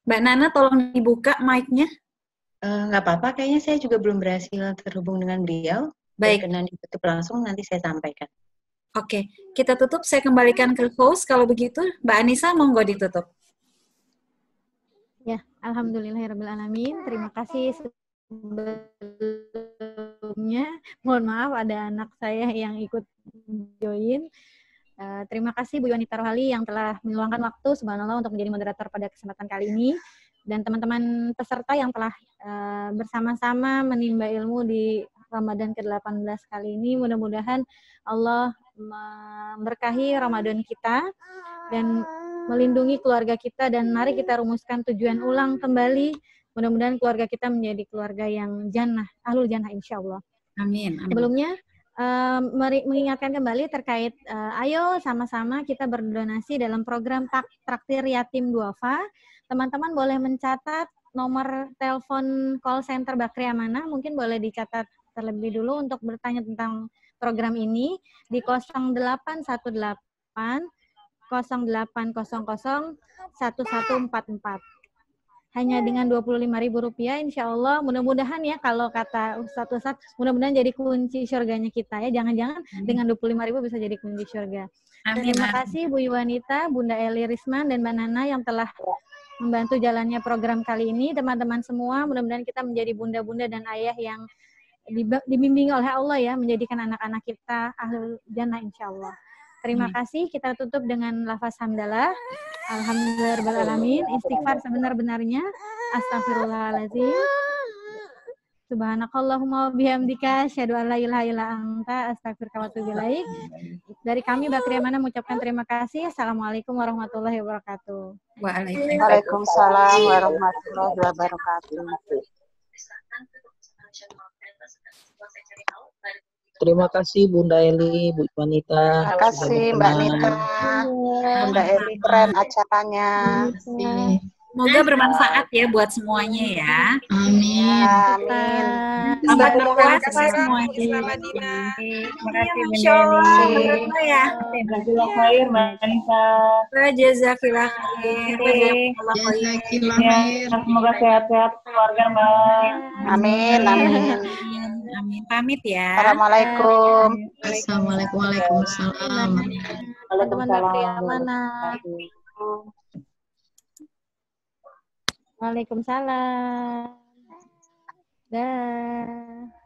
Mbak Nana tolong dibuka mic-nya.
Nggak apa-apa, kayaknya saya juga belum berhasil terhubung dengan beliau.
Baik.
Berkenan ditutup langsung, nanti saya sampaikan.
Oke, kita tutup. Saya kembalikan ke host. Kalau begitu, Mbak Anissa, monggo ditutup.
Ya, alhamdulillahirrahmanirrahim. Terima kasih sebelumnya. Mohon maaf, ada anak saya yang ikut join. Terima kasih Bu Yonita Rohali yang telah meluangkan waktu, subhanallah, untuk menjadi moderator pada kesempatan kali ini. Dan teman-teman peserta yang telah bersama-sama menimba ilmu di Ramadan ke-18 kali ini. Mudah-mudahan Allah memberkahi Ramadan kita dan melindungi keluarga kita, dan mari kita rumuskan tujuan ulang kembali. Mudah-mudahan keluarga kita menjadi keluarga yang jannah, ahlul jannah insyaallah.
Amin.
Sebelumnya mengingatkan kembali terkait ayo sama-sama kita berdonasi dalam program Traktir Yatim Duafa. Teman-teman boleh mencatat nomor telepon call center Bakri Amanah, mungkin boleh dicatat terlebih dulu untuk bertanya tentang program ini di 0818 0800 1144. Hanya dengan Rp25.000, insya Allah, mudah-mudahan ya, kalau kata Ustadz, mudah-mudahan jadi kunci surganya kita ya. Jangan-jangan dengan 25.000 bisa jadi kunci surga.
Amin.
Terima kasih Bu Yuwanita, Bunda Eli Risman, dan Mbak Nana yang telah membantu jalannya program kali ini. Teman-teman semua, mudah-mudahan kita menjadi bunda-bunda dan ayah yang dibimbing oleh Allah ya, menjadikan anak-anak kita ahlul jannah insya Allah. Terima kasih. Kita tutup dengan lafaz hamdalah. Alhamdulillahirrahmanirrahim. Istighfar sebenar-benarnya. Astagfirullahaladzim. Subhanakallahumma bihamdika asyhadu an la ilaha illa anta astaghfiruka wa atubu ilaik. Dari kami Bakri Amanah mengucapkan terima kasih. Assalamualaikum warahmatullahi wabarakatuh.
Waalaikumsalam warahmatullahi wabarakatuh.
Terima kasih Bunda Eli, Bu Wanita.
Terima kasih Mbak Nita. Bunda Eli, keren acaranya.
Semoga bermanfaat ya buat semuanya ya.
Amin. Amin.
Selamat berpuasa semuanya.
Selamat Dina.
Terima kasih Bunda
Insya Allah.
Eli.
Ya.
Jazakallah khair Mbak Nita.
Jazakallah khair. Jazakallah khair.
Semoga sehat-sehat keluarga Mbak. Amin. Amin.
Amin. Pamit ya.
Assalamualaikum.
Assalamualaikum. Waalaikumsalam.
Waalaikumsalam. Waalaikumsalam. Dah.